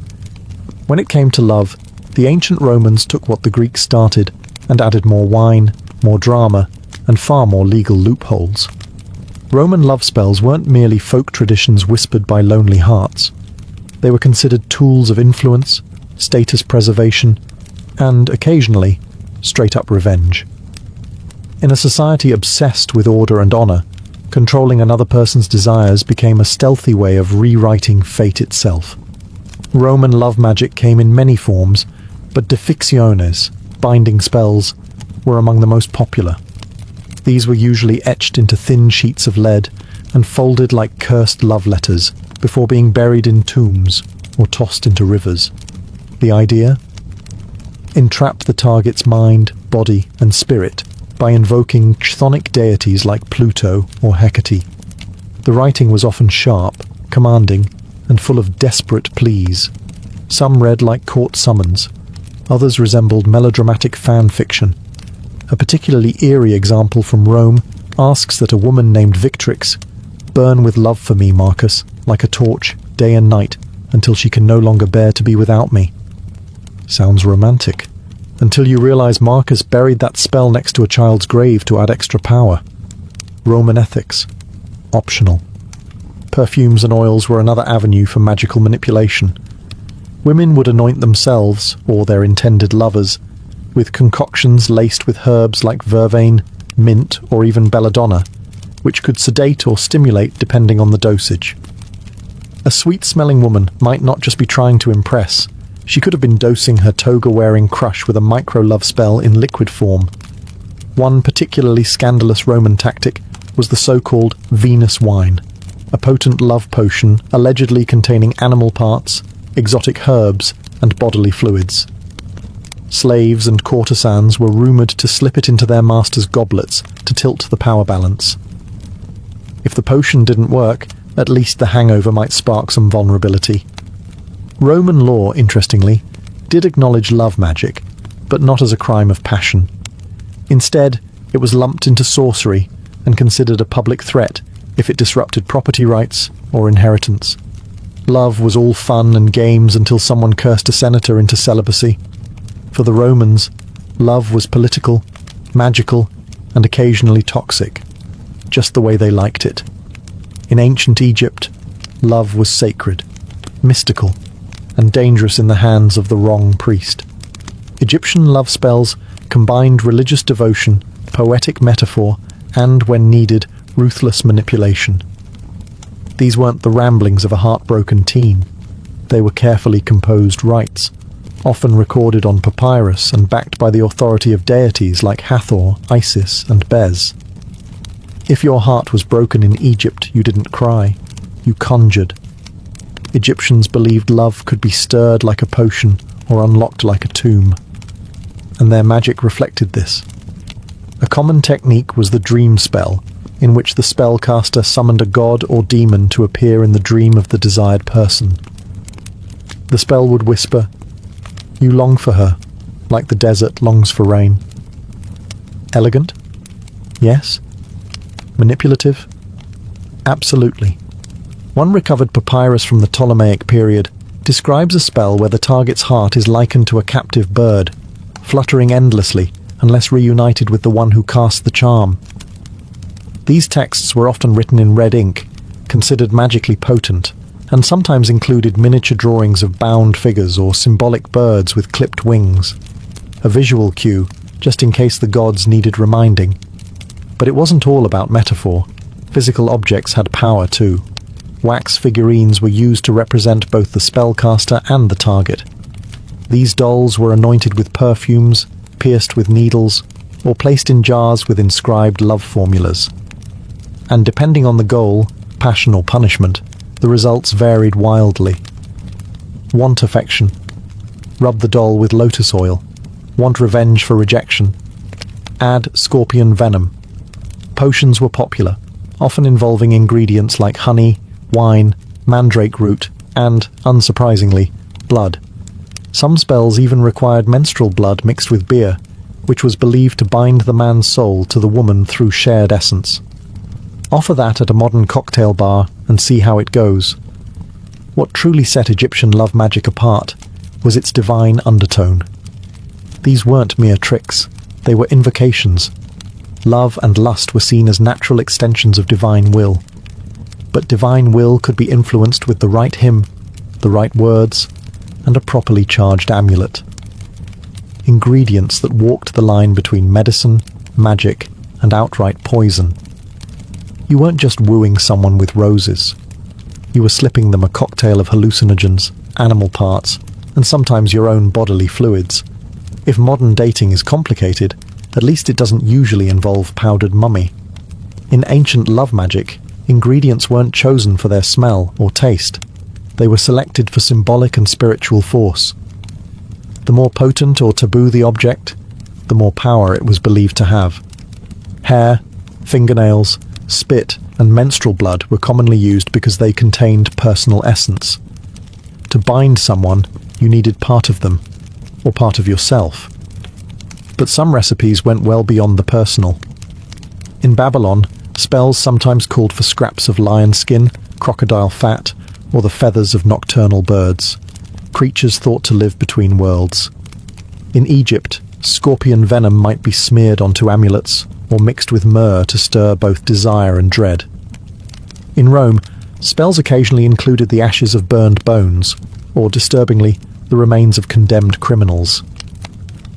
When it came to love, the ancient Romans took what the Greeks started and added more wine, more drama, and far more legal loopholes. Roman love spells weren't merely folk traditions whispered by lonely hearts. They were considered tools of influence, status preservation, and, occasionally, straight-up revenge. In a society obsessed with order and honor, controlling another person's desires became a stealthy way of rewriting fate itself. Roman love magic came in many forms, but deficciones, binding spells, were among the most popular. These were usually etched into thin sheets of lead and folded like cursed love letters before being buried in tombs or tossed into rivers. The idea? Entrap the target's mind, body, and spirit by invoking chthonic deities like Pluto or Hecate. The writing was often sharp, commanding, and full of desperate pleas. Some read like court summons, others resembled melodramatic fan fiction. A particularly eerie example from Rome asks that a woman named Victrix burn with love for me, Marcus, like a torch, day and night, until she can no longer bear to be without me. Sounds romantic. Until you realize Marcus buried that spell next to a child's grave to add extra power. Roman ethics. Optional. Perfumes and oils were another avenue for magical manipulation. Women would anoint themselves, or their intended lovers, with concoctions laced with herbs like vervain, mint, or even belladonna, which could sedate or stimulate depending on the dosage. A sweet-smelling woman might not just be trying to impress, she could have been dosing her toga-wearing crush with a micro-love spell in liquid form. One particularly scandalous Roman tactic was the so-called Venus wine, a potent love potion allegedly containing animal parts, exotic herbs, and bodily fluids. Slaves and courtesans were rumoured to slip it into their masters' goblets to tilt the power balance. If the potion didn't work, at least the hangover might spark some vulnerability. Roman law, interestingly, did acknowledge love magic, but not as a crime of passion. Instead, it was lumped into sorcery and considered a public threat if it disrupted property rights or inheritance. Love was all fun and games until someone cursed a senator into celibacy. For the Romans, love was political, magical, and occasionally toxic, just the way they liked it. In ancient Egypt, love was sacred, mystical, and dangerous in the hands of the wrong priest. Egyptian love spells combined religious devotion, poetic metaphor, and, when needed, ruthless manipulation. These weren't the ramblings of a heartbroken teen. They were carefully composed rites, often recorded on papyrus and backed by the authority of deities like Hathor, Isis, and Bez. If your heart was broken in Egypt, you didn't cry, you conjured. Egyptians believed love could be stirred like a potion or unlocked like a tomb, and their magic reflected this. A common technique was the dream spell, in which the spellcaster summoned a god or demon to appear in the dream of the desired person. The spell would whisper, "You long for her, like the desert longs for rain." Elegant? Yes. Manipulative? Absolutely. One recovered papyrus from the Ptolemaic period describes a spell where the target's heart is likened to a captive bird, fluttering endlessly unless reunited with the one who cast the charm. These texts were often written in red ink, considered magically potent, and sometimes included miniature drawings of bound figures or symbolic birds with clipped wings, a visual cue just in case the gods needed reminding. But it wasn't all about metaphor. Physical objects had power too. Wax figurines were used to represent both the spellcaster and the target. These dolls were anointed with perfumes, pierced with needles, or placed in jars with inscribed love formulas. And depending on the goal, passion or punishment, the results varied wildly. Want affection. Rub the doll with lotus oil. Want revenge for rejection. Add scorpion venom. Potions were popular, often involving ingredients like honey, wine, mandrake root, and, unsurprisingly, blood. Some spells even required menstrual blood mixed with beer, which was believed to bind the man's soul to the woman through shared essence. Offer that at a modern cocktail bar and see how it goes. What truly set Egyptian love magic apart was its divine undertone. These weren't mere tricks, they were invocations. Love and lust were seen as natural extensions of divine will. But divine will could be influenced with the right hymn, the right words, and a properly charged amulet. Ingredients that walked the line between medicine, magic, and outright poison. You weren't just wooing someone with roses. You were slipping them a cocktail of hallucinogens, animal parts, and sometimes your own bodily fluids. If modern dating is complicated, at least it doesn't usually involve powdered mummy. In ancient love magic, ingredients weren't chosen for their smell or taste. They were selected for symbolic and spiritual force. The more potent or taboo the object, the more power it was believed to have. Hair, fingernails, spit, and menstrual blood were commonly used because they contained personal essence. To bind someone, you needed part of them, or part of yourself. But some recipes went well beyond the personal. In Babylon, spells sometimes called for scraps of lion skin, crocodile fat, or the feathers of nocturnal birds, creatures thought to live between worlds. In Egypt, scorpion venom might be smeared onto amulets or mixed with myrrh to stir both desire and dread. In Rome, spells occasionally included the ashes of burned bones, or disturbingly, the remains of condemned criminals.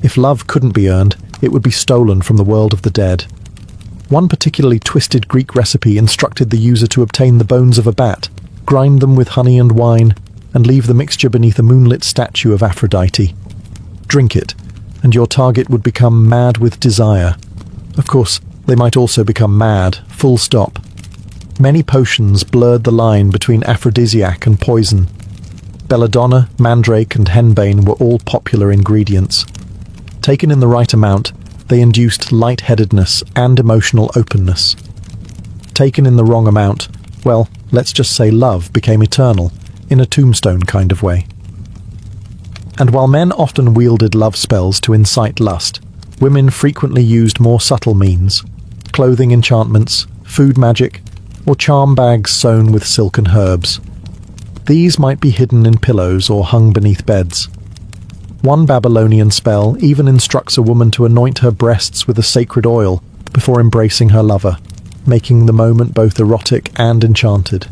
If love couldn't be earned, it would be stolen from the world of the dead. One particularly twisted Greek recipe instructed the user to obtain the bones of a bat, grind them with honey and wine, and leave the mixture beneath a moonlit statue of Aphrodite. Drink it, and your target would become mad with desire. Of course, they might also become mad, full stop. Many potions blurred the line between aphrodisiac and poison. Belladonna, mandrake, and henbane were all popular ingredients. Taken in the right amount, they induced lightheadedness and emotional openness. Taken in the wrong amount, well, let's just say love became eternal, in a tombstone kind of way. And while men often wielded love spells to incite lust, women frequently used more subtle means: clothing enchantments, food magic, or charm bags sewn with silken herbs. These might be hidden in pillows or hung beneath beds. One Babylonian spell even instructs a woman to anoint her breasts with a sacred oil before embracing her lover, making the moment both erotic and enchanted.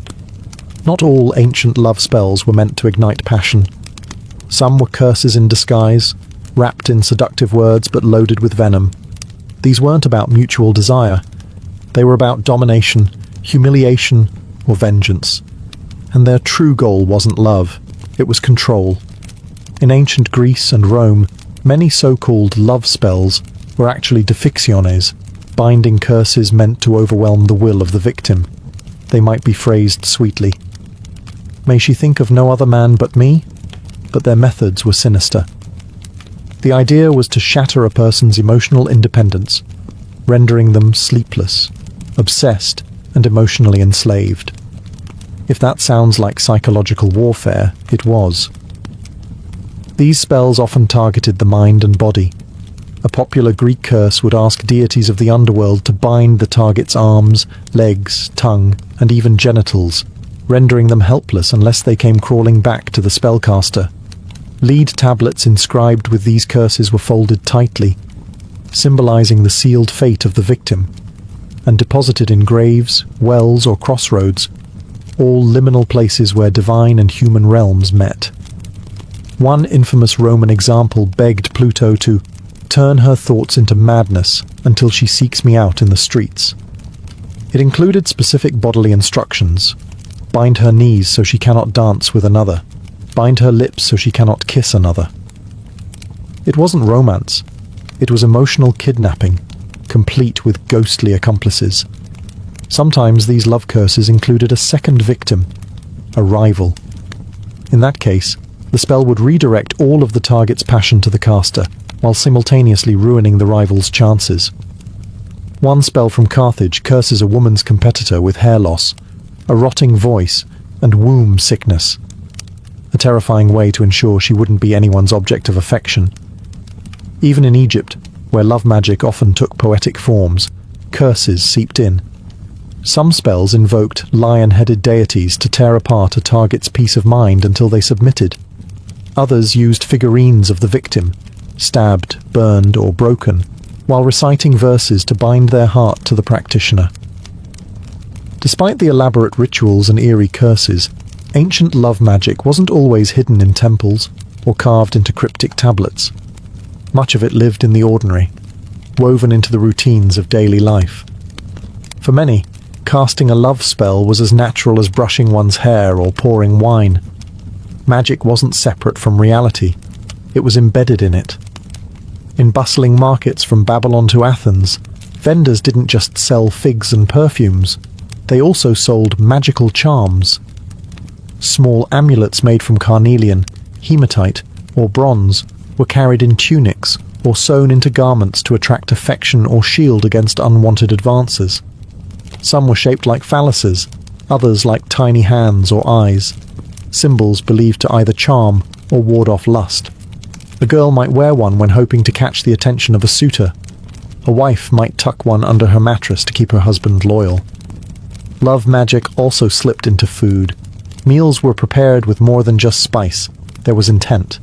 Not all ancient love spells were meant to ignite passion. Some were curses in disguise, wrapped in seductive words but loaded with venom. These weren't about mutual desire. They were about domination, humiliation, or vengeance. And their true goal wasn't love, it was control. In ancient Greece and Rome, many so-called love spells were actually diffictiones, binding curses meant to overwhelm the will of the victim. They might be phrased sweetly. May she think of no other man but me? But their methods were sinister. The idea was to shatter a person's emotional independence, rendering them sleepless, obsessed, and emotionally enslaved. If that sounds like psychological warfare, it was. These spells often targeted the mind and body. A popular Greek curse would ask deities of the underworld to bind the target's arms, legs, tongue, and even genitals, rendering them helpless unless they came crawling back to the spellcaster. Lead tablets inscribed with these curses were folded tightly, symbolizing the sealed fate of the victim, and deposited in graves, wells, or crossroads, all liminal places where divine and human realms met. One infamous Roman example begged Pluto to turn her thoughts into madness until she seeks me out in the streets. It included specific bodily instructions. Bind her knees so she cannot dance with another. Bind her lips so she cannot kiss another. It wasn't romance. It was emotional kidnapping, complete with ghostly accomplices. Sometimes these love curses included a second victim, a rival. In that case, the spell would redirect all of the target's passion to the caster, while simultaneously ruining the rival's chances. One spell from Carthage curses a woman's competitor with hair loss, a rotting voice, and womb sickness. A terrifying way to ensure she wouldn't be anyone's object of affection. Even in Egypt, where love magic often took poetic forms, curses seeped in. Some spells invoked lion-headed deities to tear apart a target's peace of mind until they submitted. Others used figurines of the victim, stabbed, burned, or broken, while reciting verses to bind their heart to the practitioner. Despite the elaborate rituals and eerie curses, ancient love magic wasn't always hidden in temples or carved into cryptic tablets. Much of it lived in the ordinary, woven into the routines of daily life. For many, casting a love spell was as natural as brushing one's hair or pouring wine. Magic wasn't separate from reality. It was embedded in it. In bustling markets from Babylon to Athens, vendors didn't just sell figs and perfumes. They also sold magical charms. Small amulets made from carnelian, hematite, or bronze were carried in tunics or sewn into garments to attract affection or shield against unwanted advances. Some were shaped like phalluses, others like tiny hands or eyes, symbols believed to either charm or ward off lust. A girl might wear one when hoping to catch the attention of a suitor. A wife might tuck one under her mattress to keep her husband loyal. Love magic also slipped into food. Meals were prepared with more than just spice. There was intent.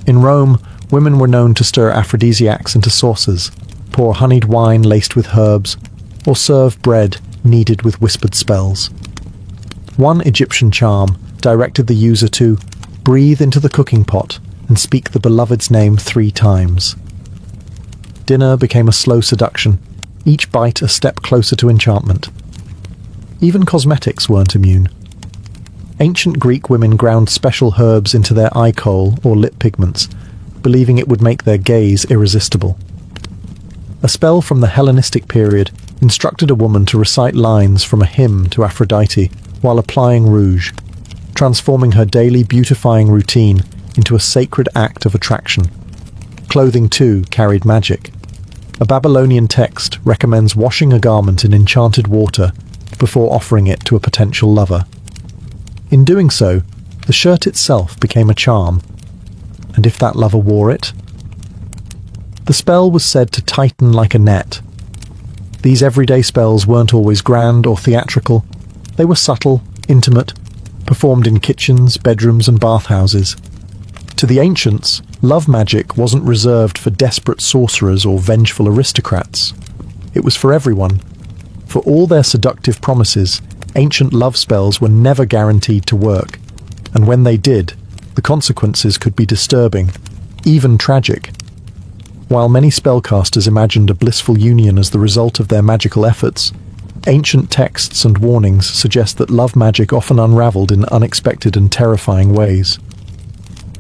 In Rome, women were known to stir aphrodisiacs into sauces, pour honeyed wine laced with herbs, or serve bread kneaded with whispered spells. One Egyptian charm directed the user to breathe into the cooking pot and speak the beloved's name 3 times. Dinner became a slow seduction, each bite a step closer to enchantment. Even cosmetics weren't immune. Ancient Greek women ground special herbs into their eye kohl or lip pigments, believing it would make their gaze irresistible. A spell from the Hellenistic period instructed a woman to recite lines from a hymn to Aphrodite while applying rouge, transforming her daily beautifying routine into a sacred act of attraction. Clothing, too, carried magic. A Babylonian text recommends washing a garment in enchanted water before offering it to a potential lover. In doing so, the shirt itself became a charm. And if that lover wore it? The spell was said to tighten like a net. These everyday spells weren't always grand or theatrical. They were subtle, intimate, performed in kitchens, bedrooms, and bathhouses. To the ancients, love magic wasn't reserved for desperate sorcerers or vengeful aristocrats. It was for everyone. For all their seductive promises, ancient love spells were never guaranteed to work, and when they did, the consequences could be disturbing, even tragic. While many spellcasters imagined a blissful union as the result of their magical efforts, ancient texts and warnings suggest that love magic often unraveled in unexpected and terrifying ways.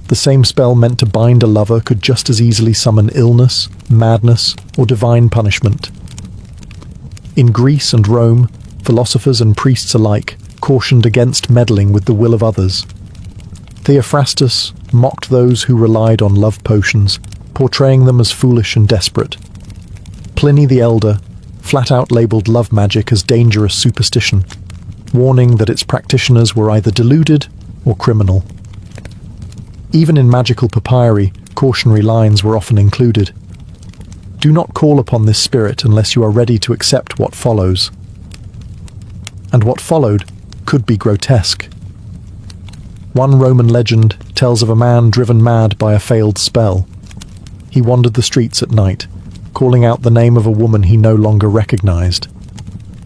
The same spell meant to bind a lover could just as easily summon illness, madness, or divine punishment. In Greece and Rome, philosophers and priests alike cautioned against meddling with the will of others. Theophrastus mocked those who relied on love potions, portraying them as foolish and desperate. Pliny the Elder flat-out labelled love magic as dangerous superstition, warning that its practitioners were either deluded or criminal. Even in magical papyri, cautionary lines were often included. Do not call upon this spirit unless you are ready to accept what follows. And what followed could be grotesque. One Roman legend tells of a man driven mad by a failed spell. He wandered the streets at night, calling out the name of a woman he no longer recognized.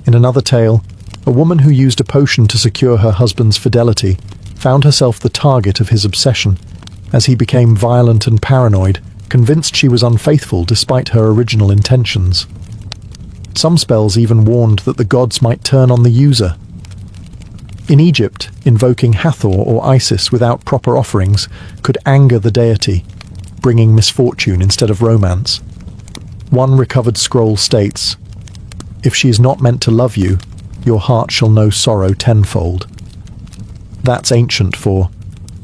In another tale, a woman who used a potion to secure her husband's fidelity found herself the target of his obsession, as he became violent and paranoid, convinced she was unfaithful despite her original intentions. Some spells even warned that the gods might turn on the user. In Egypt, invoking Hathor or Isis without proper offerings could anger the deity, bringing misfortune instead of romance. One recovered scroll states, "If she is not meant to love you, your heart shall know sorrow tenfold." That's ancient for,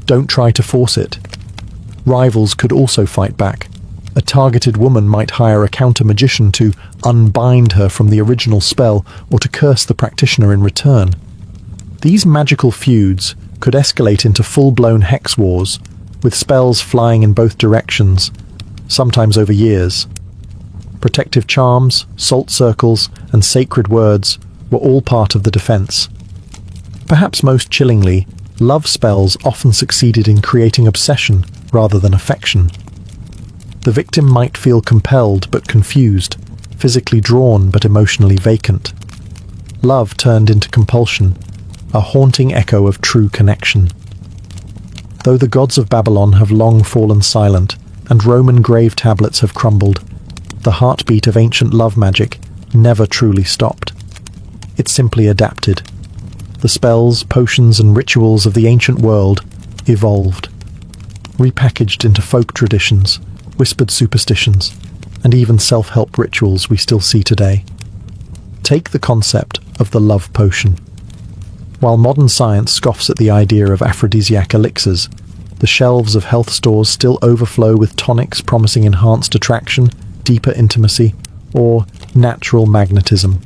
don't try to force it. Rivals could also fight back. A targeted woman might hire a counter-magician to unbind her from the original spell or to curse the practitioner in return. These magical feuds could escalate into full-blown hex wars, with spells flying in both directions, sometimes over years. Protective charms, salt circles, and sacred words were all part of the defense. Perhaps most chillingly, love spells often succeeded in creating obsession rather than affection. The victim might feel compelled but confused, physically drawn but emotionally vacant. Love turned into compulsion, a haunting echo of true connection. Though the gods of Babylon have long fallen silent and Roman grave tablets have crumbled, the heartbeat of ancient love magic never truly stopped. It simply adapted. The spells, potions, and rituals of the ancient world evolved, repackaged into folk traditions, whispered superstitions, and even self-help rituals we still see today. Take the concept of the love potion. While modern science scoffs at the idea of aphrodisiac elixirs, the shelves of health stores still overflow with tonics promising enhanced attraction, deeper intimacy, or natural magnetism.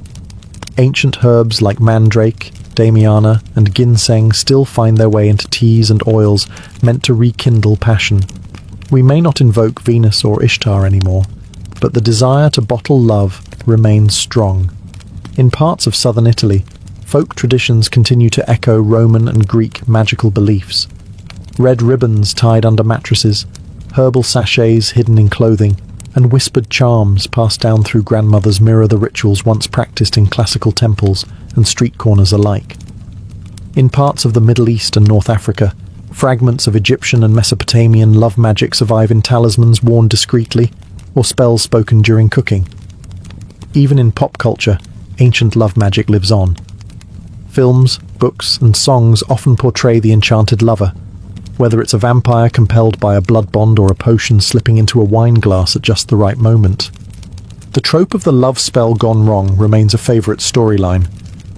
Ancient herbs like mandrake, damiana, and ginseng still find their way into teas and oils meant to rekindle passion. We may not invoke Venus or Ishtar anymore, but the desire to bottle love remains strong. In parts of southern Italy, folk traditions continue to echo Roman and Greek magical beliefs. Red ribbons tied under mattresses, herbal sachets hidden in clothing, and whispered charms passed down through grandmothers mirror the rituals once practiced in classical temples and street corners alike. In parts of the Middle East and North Africa, fragments of Egyptian and Mesopotamian love magic survive in talismans worn discreetly or spells spoken during cooking. Even in pop culture, ancient love magic lives on. Films, books, and songs often portray the enchanted lover, whether it's a vampire compelled by a blood bond or a potion slipping into a wine glass at just the right moment. The trope of the love spell gone wrong remains a favorite storyline,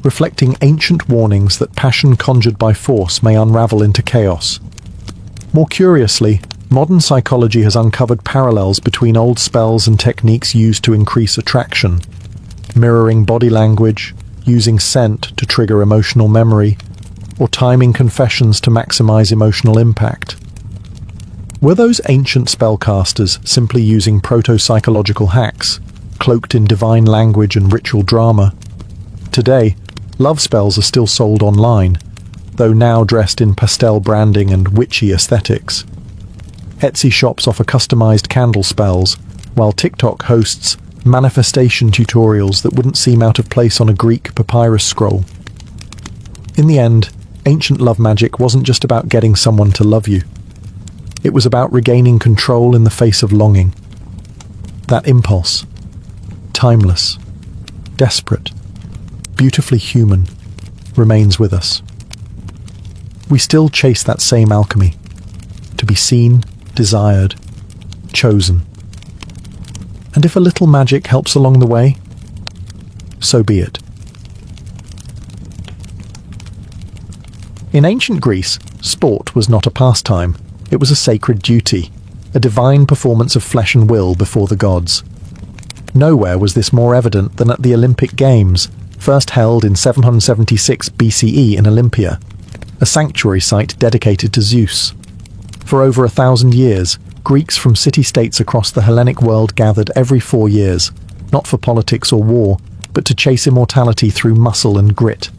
reflecting ancient warnings that passion conjured by force may unravel into chaos. More curiously, modern psychology has uncovered parallels between old spells and techniques used to increase attraction, mirroring body language, using scent to trigger emotional memory, or timing confessions to maximize emotional impact. Were those ancient spellcasters simply using proto-psychological hacks, cloaked in divine language and ritual drama? Today, love spells are still sold online, though now dressed in pastel branding and witchy aesthetics. Etsy shops offer customized candle spells, while TikTok hosts manifestation tutorials that wouldn't seem out of place on a Greek papyrus scroll. In the end, ancient love magic wasn't just about getting someone to love you. It was about regaining control in the face of longing. That impulse, timeless, desperate, beautifully human, remains with us. We still chase that same alchemy, to be seen, desired, chosen. And if a little magic helps along the way, so be it. In ancient Greece, sport was not a pastime. It was a sacred duty, a divine performance of flesh and will before the gods. Nowhere was this more evident than at the Olympic Games, first held in 776 BCE in Olympia, a sanctuary site dedicated to Zeus. For over 1,000 years, Greeks from city-states across the Hellenic world gathered every 4 years, not for politics or war, but to chase immortality through muscle and grit.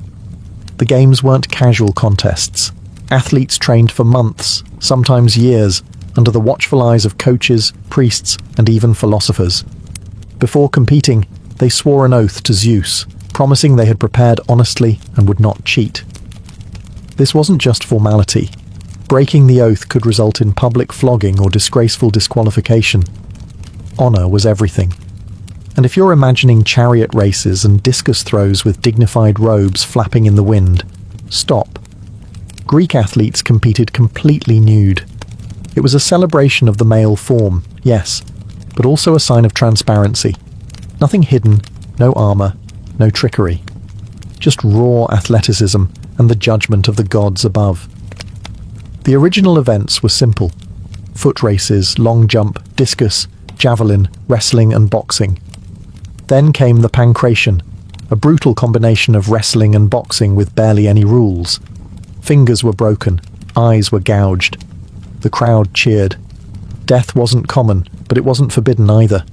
The games weren't casual contests. Athletes trained for months, sometimes years, under the watchful eyes of coaches, priests, and even philosophers. Before competing, they swore an oath to Zeus, promising they had prepared honestly and would not cheat. This wasn't just formality. Breaking the oath could result in public flogging or disgraceful disqualification. Honor was everything. And if you're imagining chariot races and discus throws with dignified robes flapping in the wind, stop. Greek athletes competed completely nude. It was a celebration of the male form, yes, but also a sign of transparency. Nothing hidden, no armor, no trickery. Just raw athleticism and the judgment of the gods above. The original events were simple. Foot races, long jump, discus, javelin, wrestling and boxing. Then came the pancration, a brutal combination of wrestling and boxing with barely any rules. Fingers were broken, eyes were gouged. The crowd cheered. Death wasn't common, but it wasn't forbidden either.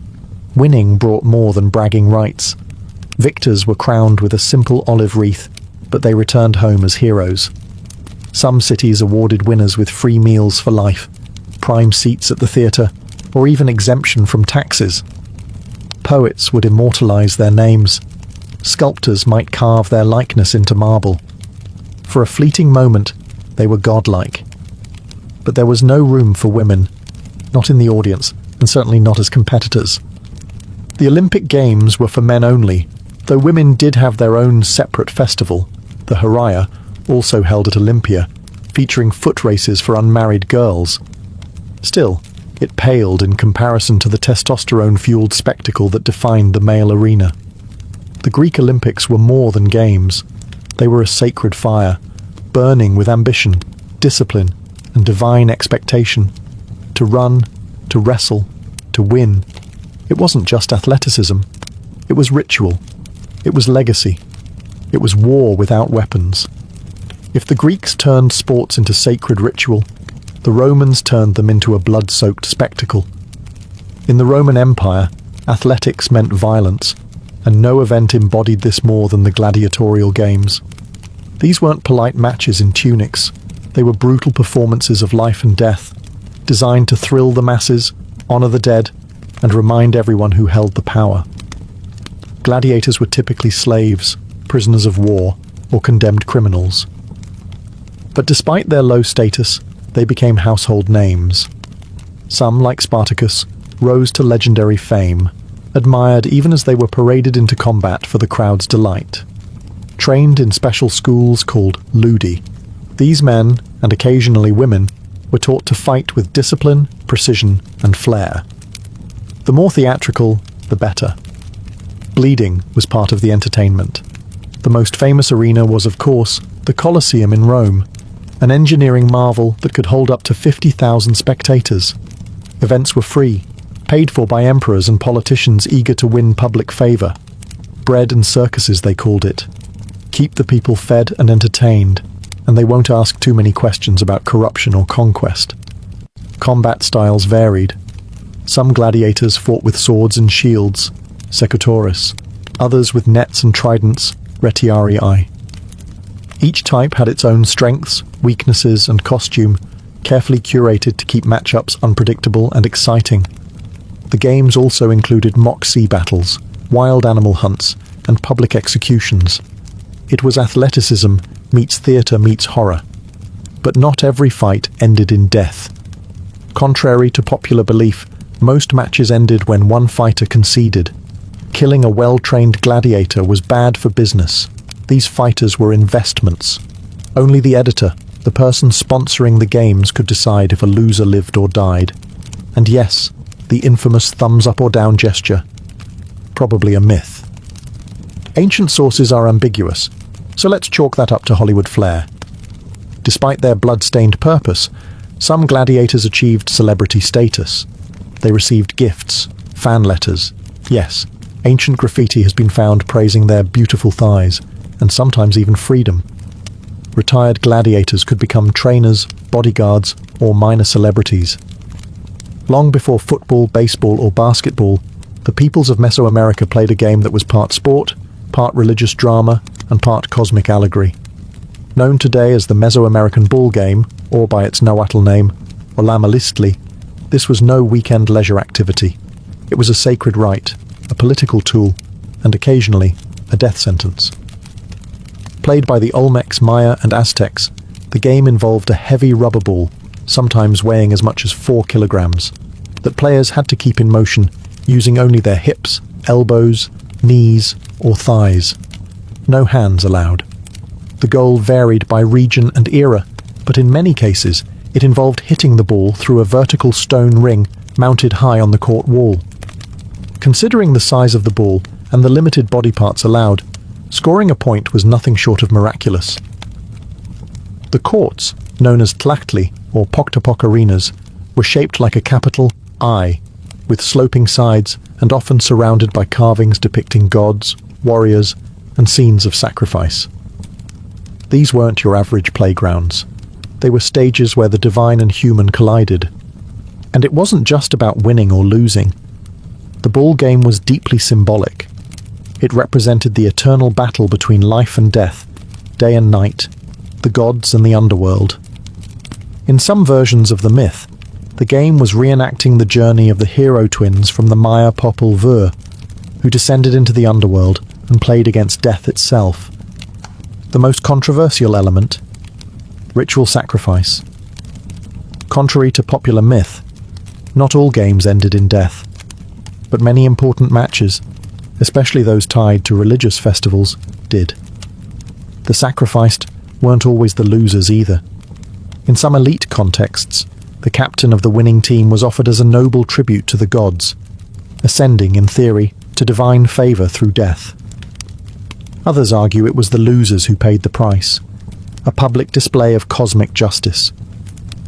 Winning brought more than bragging rights. Victors were crowned with a simple olive wreath, but they returned home as heroes. Some cities awarded winners with free meals for life, prime seats at the theatre, or even exemption from taxes. Poets would immortalize their names. Sculptors might carve their likeness into marble. For a fleeting moment, they were godlike. But there was no room for women, not in the audience, and certainly not as competitors. The Olympic Games were for men only, though women did have their own separate festival, the Haraya, also held at Olympia, featuring foot races for unmarried girls. Still, it paled in comparison to the testosterone-fueled spectacle that defined the male arena. The Greek Olympics were more than games. They were a sacred fire, burning with ambition, discipline, and divine expectation. To run, to wrestle, to win. It wasn't just athleticism. It was ritual. It was legacy. It was war without weapons. If the Greeks turned sports into sacred ritual, the Romans turned them into a blood-soaked spectacle. In the Roman Empire, athletics meant violence, and no event embodied this more than the gladiatorial games. These weren't polite matches in tunics. They were brutal performances of life and death, designed to thrill the masses, honor the dead, and remind everyone who held the power. Gladiators were typically slaves, prisoners of war, or condemned criminals. But despite their low status, they became household names. Some, like Spartacus, rose to legendary fame, admired even as they were paraded into combat for the crowd's delight. Trained in special schools called ludi, these men, and occasionally women, were taught to fight with discipline, precision, and flair. The more theatrical, the better. Bleeding was part of the entertainment. The most famous arena was, of course, the Colosseum in Rome, an engineering marvel that could hold up to 50,000 spectators. Events were free, paid for by emperors and politicians eager to win public favor. Bread and circuses, they called it. Keep the people fed and entertained, and they won't ask too many questions about corruption or conquest. Combat styles varied. Some gladiators fought with swords and shields, secutores, others with nets and tridents, retiarii. Each type had its own strengths, weaknesses, and costume, carefully curated to keep matchups unpredictable and exciting. The games also included mock sea battles, wild animal hunts, and public executions. It was athleticism meets theatre meets horror. But not every fight ended in death. Contrary to popular belief, most matches ended when one fighter conceded. Killing a well-trained gladiator was bad for business. These fighters were investments. Only the editor, the person sponsoring the games, could decide if a loser lived or died. And yes, the infamous thumbs up or down gesture. Probably a myth. Ancient sources are ambiguous, so let's chalk that up to Hollywood flair. Despite their blood-stained purpose, some gladiators achieved celebrity status. They received gifts, fan letters. Yes, ancient graffiti has been found praising their beautiful thighs, and sometimes even freedom. Retired gladiators could become trainers, bodyguards, or minor celebrities. Long before football, baseball, or basketball, the peoples of Mesoamerica played a game that was part sport, part religious drama, and part cosmic allegory. Known today as the Mesoamerican ball game, or by its Nahuatl name, Olamalistli, this was no weekend leisure activity. It was a sacred rite, a political tool, and occasionally a death sentence. Played by the Olmecs, Maya, and Aztecs, The game involved a heavy rubber ball, sometimes weighing as much as 4 kilograms, that players had to keep in motion using only their hips, elbows, knees, or thighs. No hands allowed. The goal varied by region and era, but in many cases, it involved hitting the ball through a vertical stone ring mounted high on the court wall. Considering the size of the ball and the limited body parts allowed, scoring a point was nothing short of miraculous. The courts, known as tlachtli or pok-to-pok arenas, were shaped like a capital I, with sloping sides and often surrounded by carvings depicting gods, warriors, and scenes of sacrifice. These weren't your average playgrounds. They were stages where the divine and human collided. And it wasn't just about winning or losing. The ball game was deeply symbolic. It represented the eternal battle between life and death, day and night, the gods and the underworld. In some versions of the myth, the game was reenacting the journey of the hero twins from the Maya Popol Vuh, who descended into the underworld and played against death itself. The most controversial element: ritual sacrifice. Contrary to popular myth, not all games ended in death, but many important matches, especially those tied to religious festivals, did. The sacrificed weren't always the losers either. In some elite contexts, the captain of the winning team was offered as a noble tribute to the gods, ascending, in theory, to divine favor through death. Others argue it was the losers who paid the price, a public display of cosmic justice.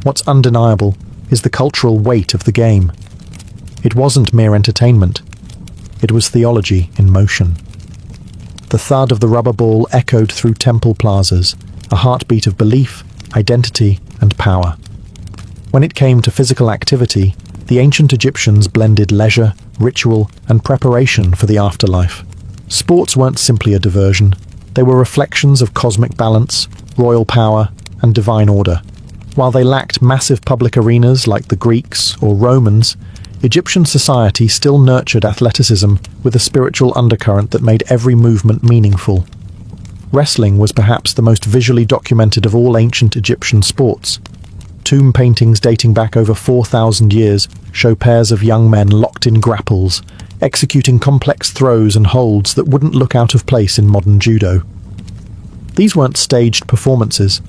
What's undeniable is the cultural weight of the game. It wasn't mere entertainment. It was theology in motion. The thud of the rubber ball echoed through temple plazas, a heartbeat of belief, identity, and power. When it came to physical activity, the ancient Egyptians blended leisure, ritual, and preparation for the afterlife. Sports weren't simply a diversion. They were reflections of cosmic balance, royal power, and divine order. While they lacked massive public arenas like the Greeks or Romans, Egyptian society still nurtured athleticism with a spiritual undercurrent that made every movement meaningful. Wrestling was perhaps the most visually documented of all ancient Egyptian sports. Tomb paintings dating back over 4,000 years show pairs of young men locked in grapples, executing complex throws and holds that wouldn't look out of place in modern judo. These weren't staged performances.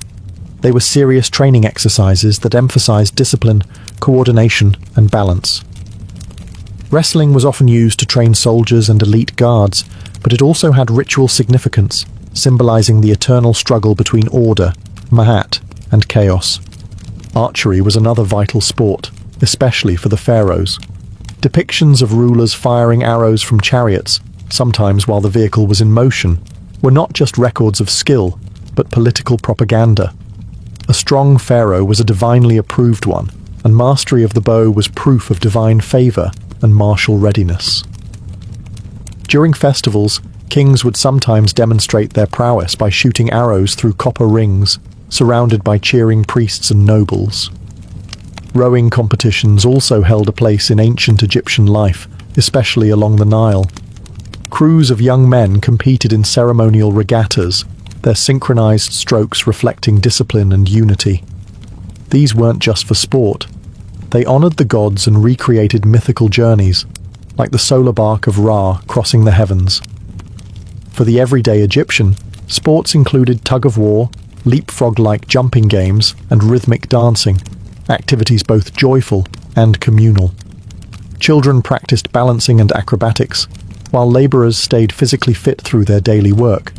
They were serious training exercises that emphasized discipline, coordination, and balance. Wrestling was often used to train soldiers and elite guards, but it also had ritual significance, symbolizing the eternal struggle between order, Mahat, and chaos. Archery was another vital sport, especially for the pharaohs. Depictions of rulers firing arrows from chariots, sometimes while the vehicle was in motion, were not just records of skill, but political propaganda. A strong pharaoh was a divinely approved one, and mastery of the bow was proof of divine favor and martial readiness. During festivals, kings would sometimes demonstrate their prowess by shooting arrows through copper rings, surrounded by cheering priests and nobles. Rowing competitions also held a place in ancient Egyptian life, especially along the Nile. Crews of young men competed in ceremonial regattas, their synchronized strokes reflecting discipline and unity. These weren't just for sport. They honored the gods and recreated mythical journeys, like the solar bark of Ra crossing the heavens. For the everyday Egyptian, sports included tug-of-war, leapfrog-like jumping games, and rhythmic dancing, activities both joyful and communal. Children practiced balancing and acrobatics, while laborers stayed physically fit through their daily work.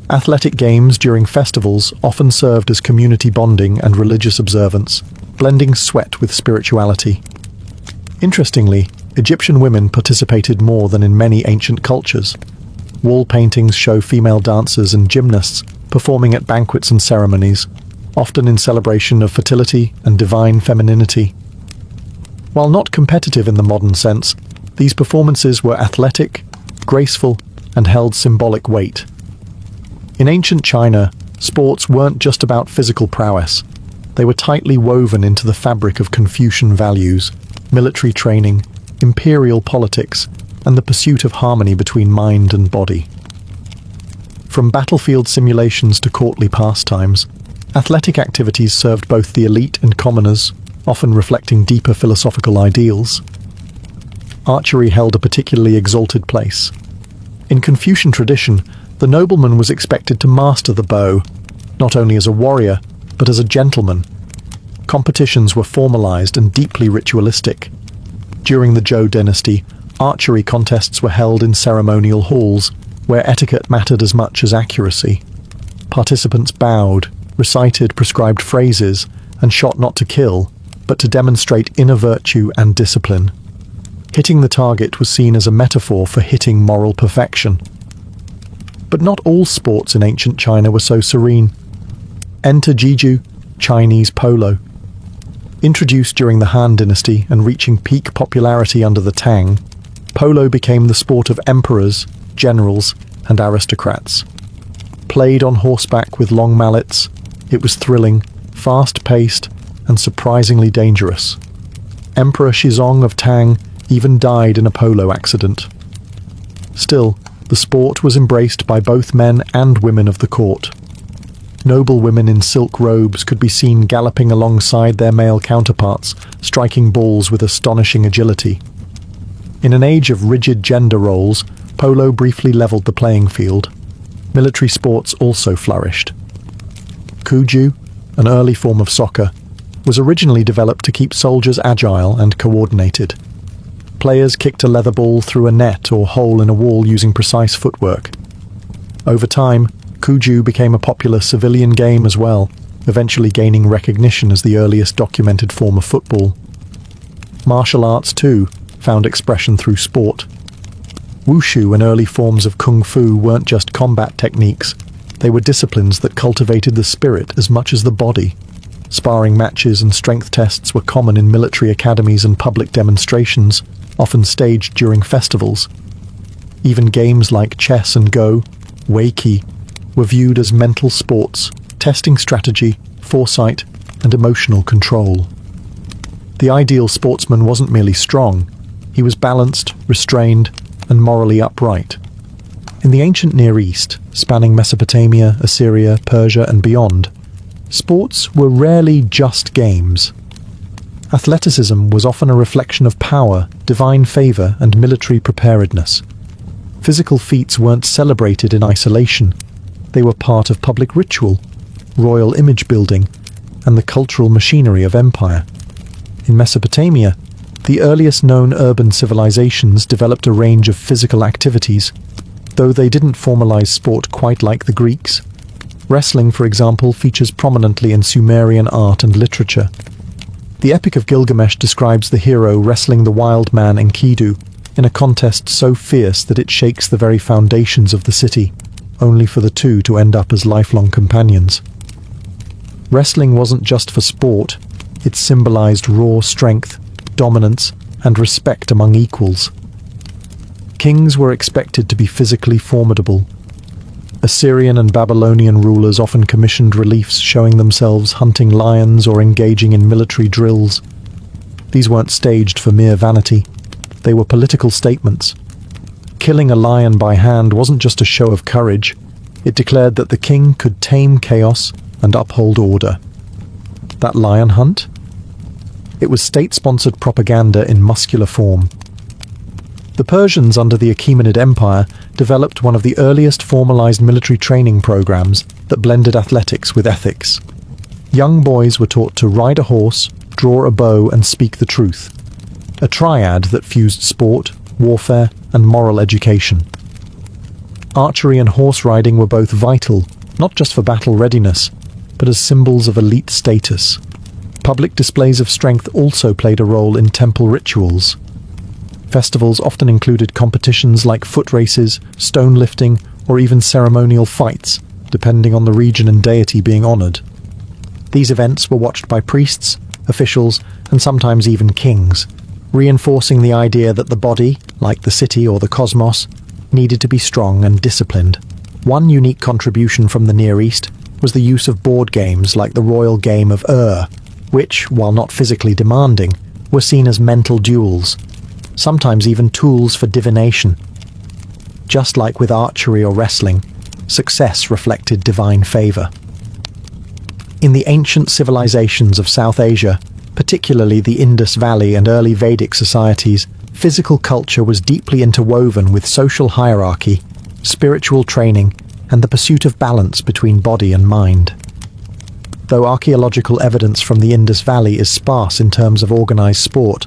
Athletic games during festivals often served as community bonding and religious observance, blending sweat with spirituality. Interestingly, Egyptian women participated more than in many ancient cultures. Wall paintings show female dancers and gymnasts performing at banquets and ceremonies, often in celebration of fertility and divine femininity. While not competitive in the modern sense, these performances were athletic, graceful, and held symbolic weight. In ancient China, sports weren't just about physical prowess. They were tightly woven into the fabric of Confucian values, military training, imperial politics, and the pursuit of harmony between mind and body. From battlefield simulations to courtly pastimes, Athletic activities served both the elite and commoners, often reflecting deeper philosophical ideals. Archery held a particularly exalted place. In Confucian tradition, the nobleman was expected to master the bow, not only as a warrior, but as a gentleman. Competitions were formalized and deeply ritualistic. During the Zhou dynasty, archery contests were held in ceremonial halls, where etiquette mattered as much as accuracy. Participants bowed, recited prescribed phrases, and shot not to kill, but to demonstrate inner virtue and discipline. Hitting the target was seen as a metaphor for hitting moral perfection. But not all sports in ancient China were so serene. Enter Jiju, Chinese polo. Introduced during the Han Dynasty and reaching peak popularity under the Tang, polo became the sport of emperors, generals, and aristocrats. Played on horseback with long mallets, it was thrilling, fast-paced, and surprisingly dangerous. Emperor Shizong of Tang even died in a polo accident. Still, the sport was embraced by both men and women of the court. Noble women in silk robes could be seen galloping alongside their male counterparts, striking balls with astonishing agility. In an age of rigid gender roles, polo briefly leveled the playing field. Military sports also flourished. Kuju, an early form of soccer, was originally developed to keep soldiers agile and coordinated. Players kicked a leather ball through a net or hole in a wall using precise footwork. Over time, Kuju became a popular civilian game as well, eventually gaining recognition as the earliest documented form of football. Martial arts, too, found expression through sport. Wushu and early forms of kung fu weren't just combat techniques, they were disciplines that cultivated the spirit as much as the body. Sparring matches and strength tests were common in military academies and public demonstrations, often staged during festivals. Even games like chess and go, Weiqi, were viewed as mental sports, testing strategy, foresight, and emotional control. The ideal sportsman wasn't merely strong, he was balanced, restrained, and morally upright. In the ancient Near East, spanning Mesopotamia, Assyria, Persia, and beyond, sports were rarely just games. Athleticism was often a reflection of power, divine favor, and military preparedness. Physical feats weren't celebrated in isolation. They were part of public ritual, royal image building, and the cultural machinery of empire. In Mesopotamia, the earliest known urban civilizations developed a range of physical activities, though they didn't formalize sport quite like the Greeks. Wrestling, for example, features prominently in Sumerian art and literature. The Epic of Gilgamesh describes the hero wrestling the wild man Enkidu in a contest so fierce that it shakes the very foundations of the city, only for the two to end up as lifelong companions. Wrestling wasn't just for sport, it symbolized raw strength, dominance, and respect among equals. Kings were expected to be physically formidable. Assyrian and Babylonian rulers often commissioned reliefs showing themselves hunting lions or engaging in military drills. These weren't staged for mere vanity. They were political statements. Killing a lion by hand wasn't just a show of courage. It declared that the king could tame chaos and uphold order. That lion hunt? It was state-sponsored propaganda in muscular form. The Persians under the Achaemenid Empire developed one of the earliest formalized military training programs that blended athletics with ethics. Young boys were taught to ride a horse, draw a bow, and speak the truth. A triad that fused sport, warfare, and moral education. Archery and horse riding were both vital, not just for battle readiness, but as symbols of elite status. Public displays of strength also played a role in temple rituals. Festivals often included competitions like foot races, stone lifting, or even ceremonial fights, depending on the region and deity being honored. These events were watched by priests, officials, and sometimes even kings, reinforcing the idea that the body, like the city or the cosmos, needed to be strong and disciplined. One unique contribution from the Near East was the use of board games like the royal game of which, while not physically demanding, were seen as mental duels, sometimes even tools for divination. Just like with archery or wrestling, success reflected divine favor. In the ancient civilizations of South Asia, particularly the Indus Valley and early Vedic societies, physical culture was deeply interwoven with social hierarchy, spiritual training, and the pursuit of balance between body and mind. Though archaeological evidence from the Indus Valley is sparse in terms of organized sport,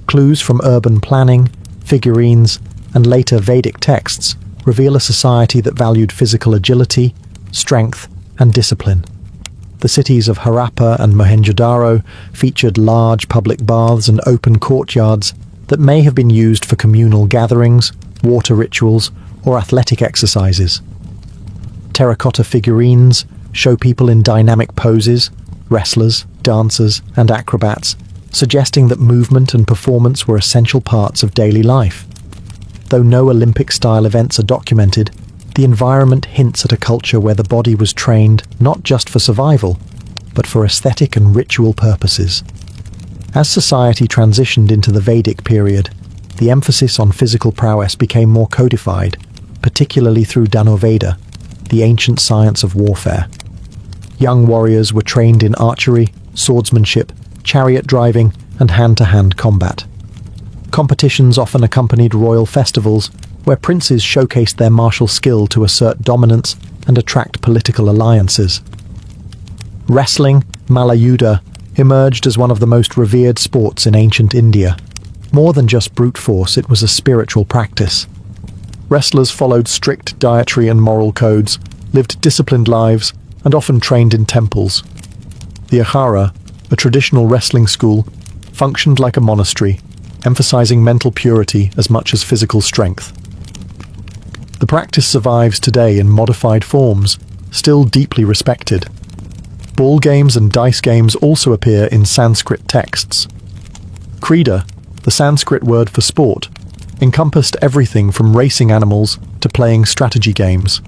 clues from urban planning, figurines, and later Vedic texts reveal a society that valued physical agility, strength, and discipline. The cities of Harappa and Mohenjo-daro featured large public baths and open courtyards that may have been used for communal gatherings, water rituals, or athletic exercises. Terracotta figurines show people in dynamic poses, wrestlers, dancers, and acrobats, suggesting that movement and performance were essential parts of daily life. Though no Olympic-style events are documented, the environment hints at a culture where the body was trained not just for survival, but for aesthetic and ritual purposes. As society transitioned into the Vedic period, the emphasis on physical prowess became more codified, particularly through Dhanurveda, the ancient science of warfare. Young warriors were trained in archery, swordsmanship, chariot driving, and hand-to-hand combat. Competitions often accompanied royal festivals, where princes showcased their martial skill to assert dominance and attract political alliances. Wrestling, Malayuddha, emerged as one of the most revered sports in ancient India. More than just brute force, it was a spiritual practice. Wrestlers followed strict dietary and moral codes, lived disciplined lives, and often trained in temples. The Akhara, a traditional wrestling school, functioned like a monastery, emphasizing mental purity as much as physical strength. The practice survives today in modified forms, still deeply respected. Ball games and dice games also appear in Sanskrit texts. Krida, the Sanskrit word for sport, encompassed everything from racing animals to playing strategy games.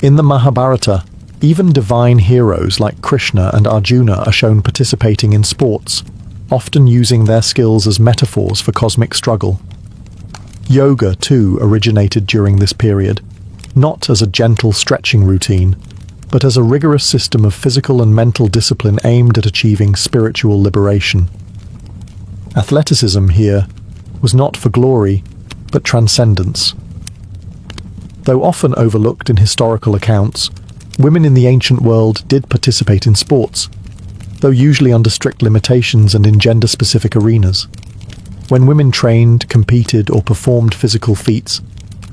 In the Mahabharata, even divine heroes like Krishna and Arjuna are shown participating in sports, often using their skills as metaphors for cosmic struggle. Yoga, too, originated during this period, not as a gentle stretching routine, but as a rigorous system of physical and mental discipline aimed at achieving spiritual liberation. Athleticism here was not for glory, but transcendence. Though often overlooked in historical accounts, women in the ancient world did participate in sports, though usually under strict limitations and in gender-specific arenas. When women trained, competed, or performed physical feats,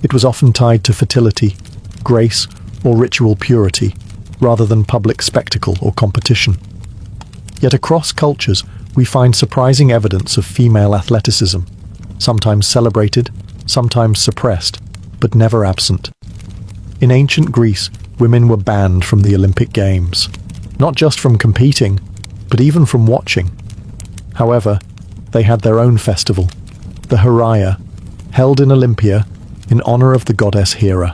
it was often tied to fertility, grace, or ritual purity, rather than public spectacle or competition. Yet across cultures, we find surprising evidence of female athleticism, sometimes celebrated, sometimes suppressed, but never absent. In ancient Greece, women were banned from the Olympic Games, not just from competing, but even from watching. However, they had their own festival, the Heraia, held in Olympia in honor of the goddess Hera.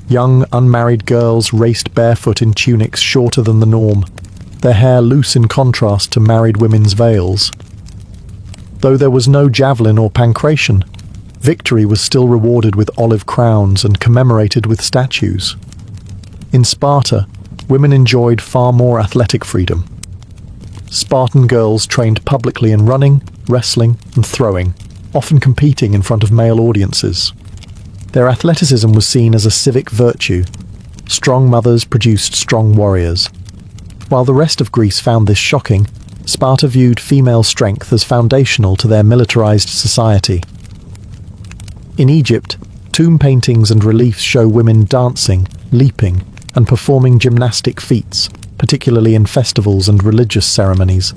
Young, unmarried girls raced barefoot in tunics shorter than the norm, their hair loose in contrast to married women's veils. Though there was no javelin or pancration, victory was still rewarded with olive crowns and commemorated with statues. In Sparta, women enjoyed far more athletic freedom. Spartan girls trained publicly in running, wrestling, and throwing, often competing in front of male audiences. Their athleticism was seen as a civic virtue. Strong mothers produced strong warriors. While the rest of Greece found this shocking, Sparta viewed female strength as foundational to their militarized society. In Egypt, tomb paintings and reliefs show women dancing, leaping, and performing gymnastic feats, particularly in festivals and religious ceremonies.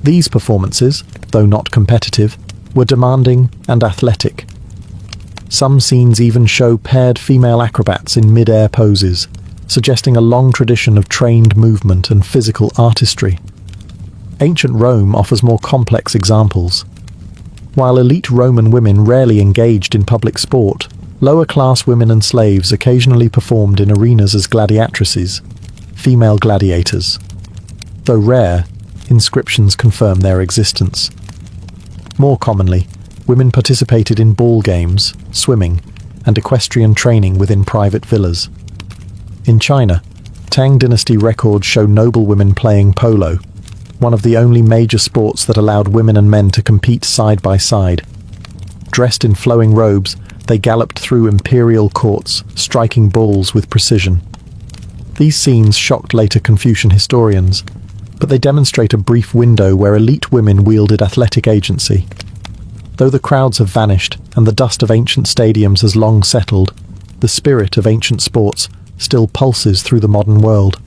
These performances, though not competitive, were demanding and athletic. Some scenes even show paired female acrobats in mid-air poses, suggesting a long tradition of trained movement and physical artistry. Ancient Rome offers more complex examples. While elite Roman women rarely engaged in public sport, lower-class women and slaves occasionally performed in arenas as gladiatrices, female gladiators. Though rare, inscriptions confirm their existence. More commonly, women participated in ball games, swimming, and equestrian training within private villas. In China, Tang Dynasty records show noblewomen playing polo, one of the only major sports that allowed women and men to compete side by side. Dressed in flowing robes, they galloped through imperial courts, striking balls with precision. These scenes shocked later Confucian historians, but they demonstrate a brief window where elite women wielded athletic agency. Though the crowds have vanished and the dust of ancient stadiums has long settled, the spirit of ancient sports still pulses through the modern world.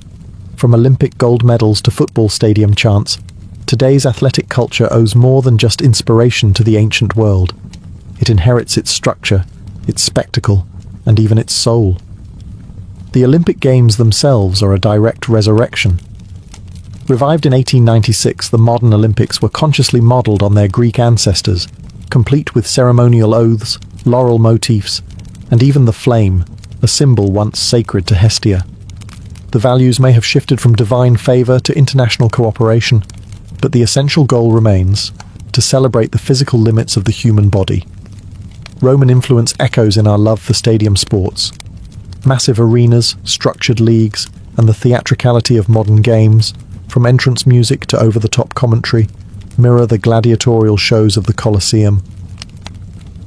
From Olympic gold medals to football stadium chants, today's athletic culture owes more than just inspiration to the ancient world. It inherits its structure, its spectacle, and even its soul. The Olympic Games themselves are a direct resurrection. Revived in 1896, the modern Olympics were consciously modelled on their Greek ancestors, complete with ceremonial oaths, laurel motifs, and even the flame, a symbol once sacred to Hestia. The values may have shifted from divine favour to international cooperation, but the essential goal remains: to celebrate the physical limits of the human body. Roman influence echoes in our love for stadium sports. Massive arenas, structured leagues, and the theatricality of modern games, from entrance music to over-the-top commentary, mirror the gladiatorial shows of the Colosseum.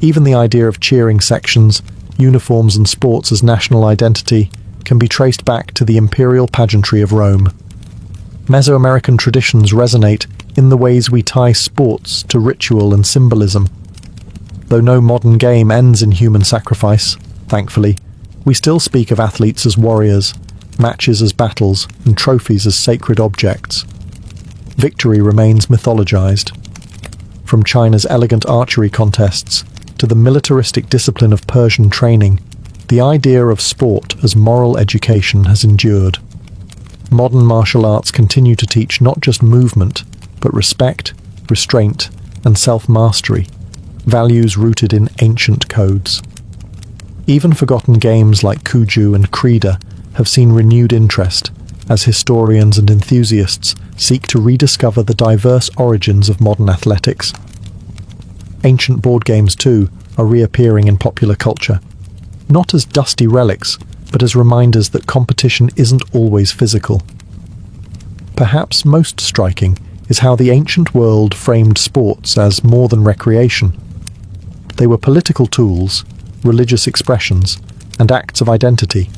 Even the idea of cheering sections, uniforms and sports as national identity can be traced back to the imperial pageantry of Rome. Mesoamerican traditions resonate in the ways we tie sports to ritual and symbolism. Though no modern game ends in human sacrifice, thankfully, we still speak of athletes as warriors, matches as battles, and trophies as sacred objects. Victory remains mythologized. From China's elegant archery contests to the militaristic discipline of Persian training, the idea of sport as moral education has endured. Modern martial arts continue to teach not just movement, but respect, restraint, and self-mastery, values rooted in ancient codes. Even forgotten games like Cuju and Krida have seen renewed interest as historians and enthusiasts seek to rediscover the diverse origins of modern athletics. Ancient board games, too, are reappearing in popular culture, not as dusty relics, but as reminders that competition isn't always physical. Perhaps most striking is how the ancient world framed sports as more than recreation. They were political tools, religious expressions, and acts of identity.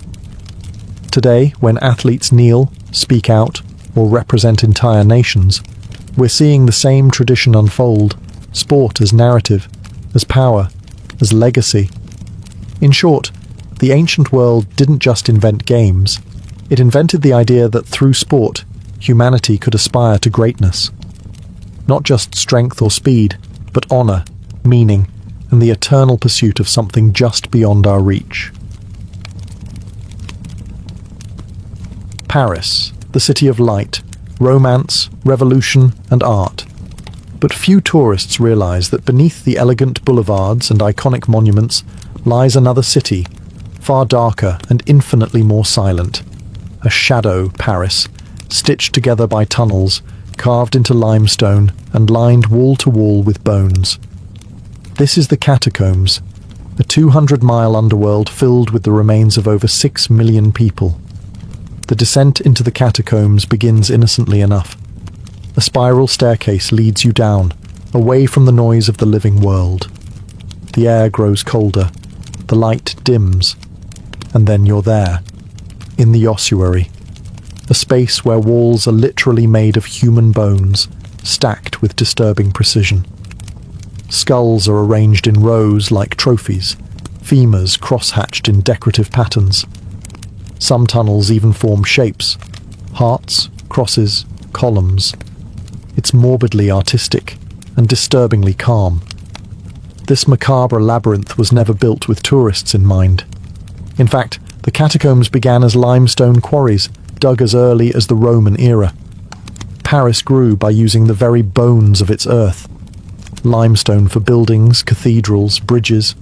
Today, when athletes kneel, speak out, or represent entire nations, we're seeing the same tradition unfold: sport as narrative, as power, as legacy. In short, the ancient world didn't just invent games, it invented the idea that through sport, humanity could aspire to greatness. Not just strength or speed, but honour, meaning, and the eternal pursuit of something just beyond our reach. Paris, the city of light, romance, revolution, and art. But few tourists realise that beneath the elegant boulevards and iconic monuments lies another city, far darker and infinitely more silent. A shadow Paris, stitched together by tunnels, carved into limestone and lined wall to wall with bones. This is the Catacombs, a 200-mile underworld filled with the remains of over 6 million people. The descent into the catacombs begins innocently enough. A spiral staircase leads you down, away from the noise of the living world. The air grows colder, the light dims, and then you're there, in the ossuary, a space where walls are literally made of human bones, stacked with disturbing precision. Skulls are arranged in rows like trophies, femurs cross-hatched in decorative patterns. Some tunnels even form shapes: hearts, crosses, columns. It's morbidly artistic and disturbingly calm. This macabre labyrinth was never built with tourists in mind. In fact, the catacombs began as limestone quarries, dug as early as the Roman era. Paris grew by using the very bones of its earth. Limestone for buildings, cathedrals, bridges.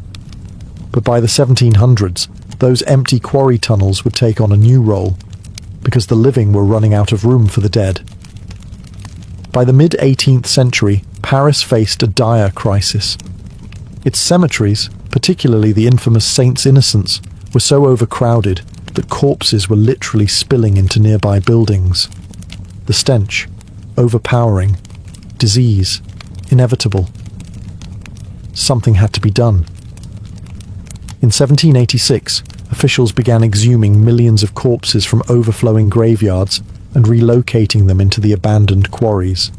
But by the 1700s, those empty quarry tunnels would take on a new role, because the living were running out of room for the dead. By the mid-18th century, Paris faced a dire crisis. Its cemeteries, particularly the infamous Saints' Innocents, were so overcrowded that corpses were literally spilling into nearby buildings. The stench, overpowering, disease, inevitable. Something had to be done. In 1786, officials began exhuming millions of corpses from overflowing graveyards and relocating them into the abandoned quarries.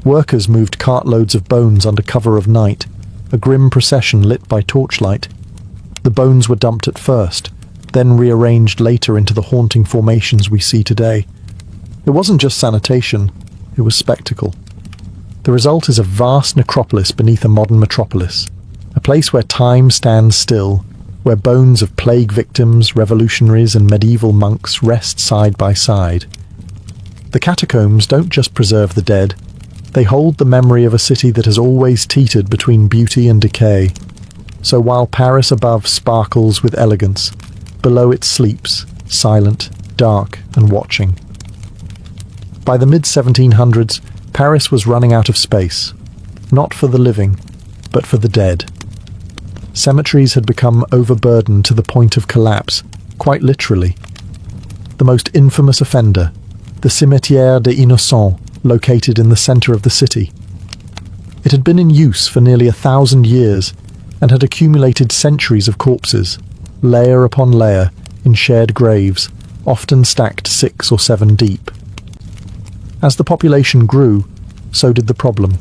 Workers moved cartloads of bones under cover of night, a grim procession lit by torchlight. The bones were dumped at first, then rearranged later into the haunting formations we see today. It wasn't just sanitation, it was spectacle. The result is a vast necropolis beneath a modern metropolis, a place where time stands still, where bones of plague victims, revolutionaries, and medieval monks rest side by side. The catacombs don't just preserve the dead, they hold the memory of a city that has always teetered between beauty and decay. So while Paris above sparkles with elegance, below it sleeps, silent, dark, and watching. By the mid-1700s, Paris was running out of space, not for the living, but for the dead. Cemeteries had become overburdened to the point of collapse, quite literally. The most infamous offender, the Cimetière des Innocents, located in the centre of the city. It had been in use for nearly 1,000 years and had accumulated centuries of corpses, layer upon layer, in shared graves, often stacked 6 or 7 deep. As the population grew, so did the problem.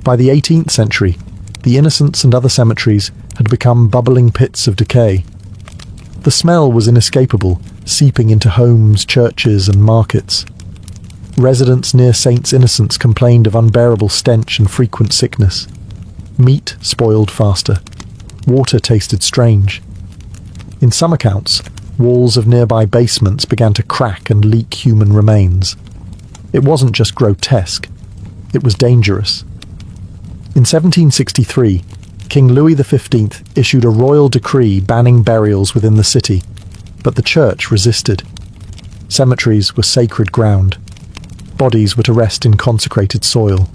By the 18th century, the Innocents and other cemeteries had become bubbling pits of decay. The smell was inescapable, seeping into homes, churches, and markets. Residents near Saints Innocents complained of unbearable stench and frequent sickness. Meat spoiled faster. Water tasted strange. In some accounts, walls of nearby basements began to crack and leak human remains. It wasn't just grotesque, it was dangerous. In 1763, King Louis XV issued a royal decree banning burials within the city, but the church resisted. Cemeteries were sacred ground. Bodies were to rest in consecrated soil.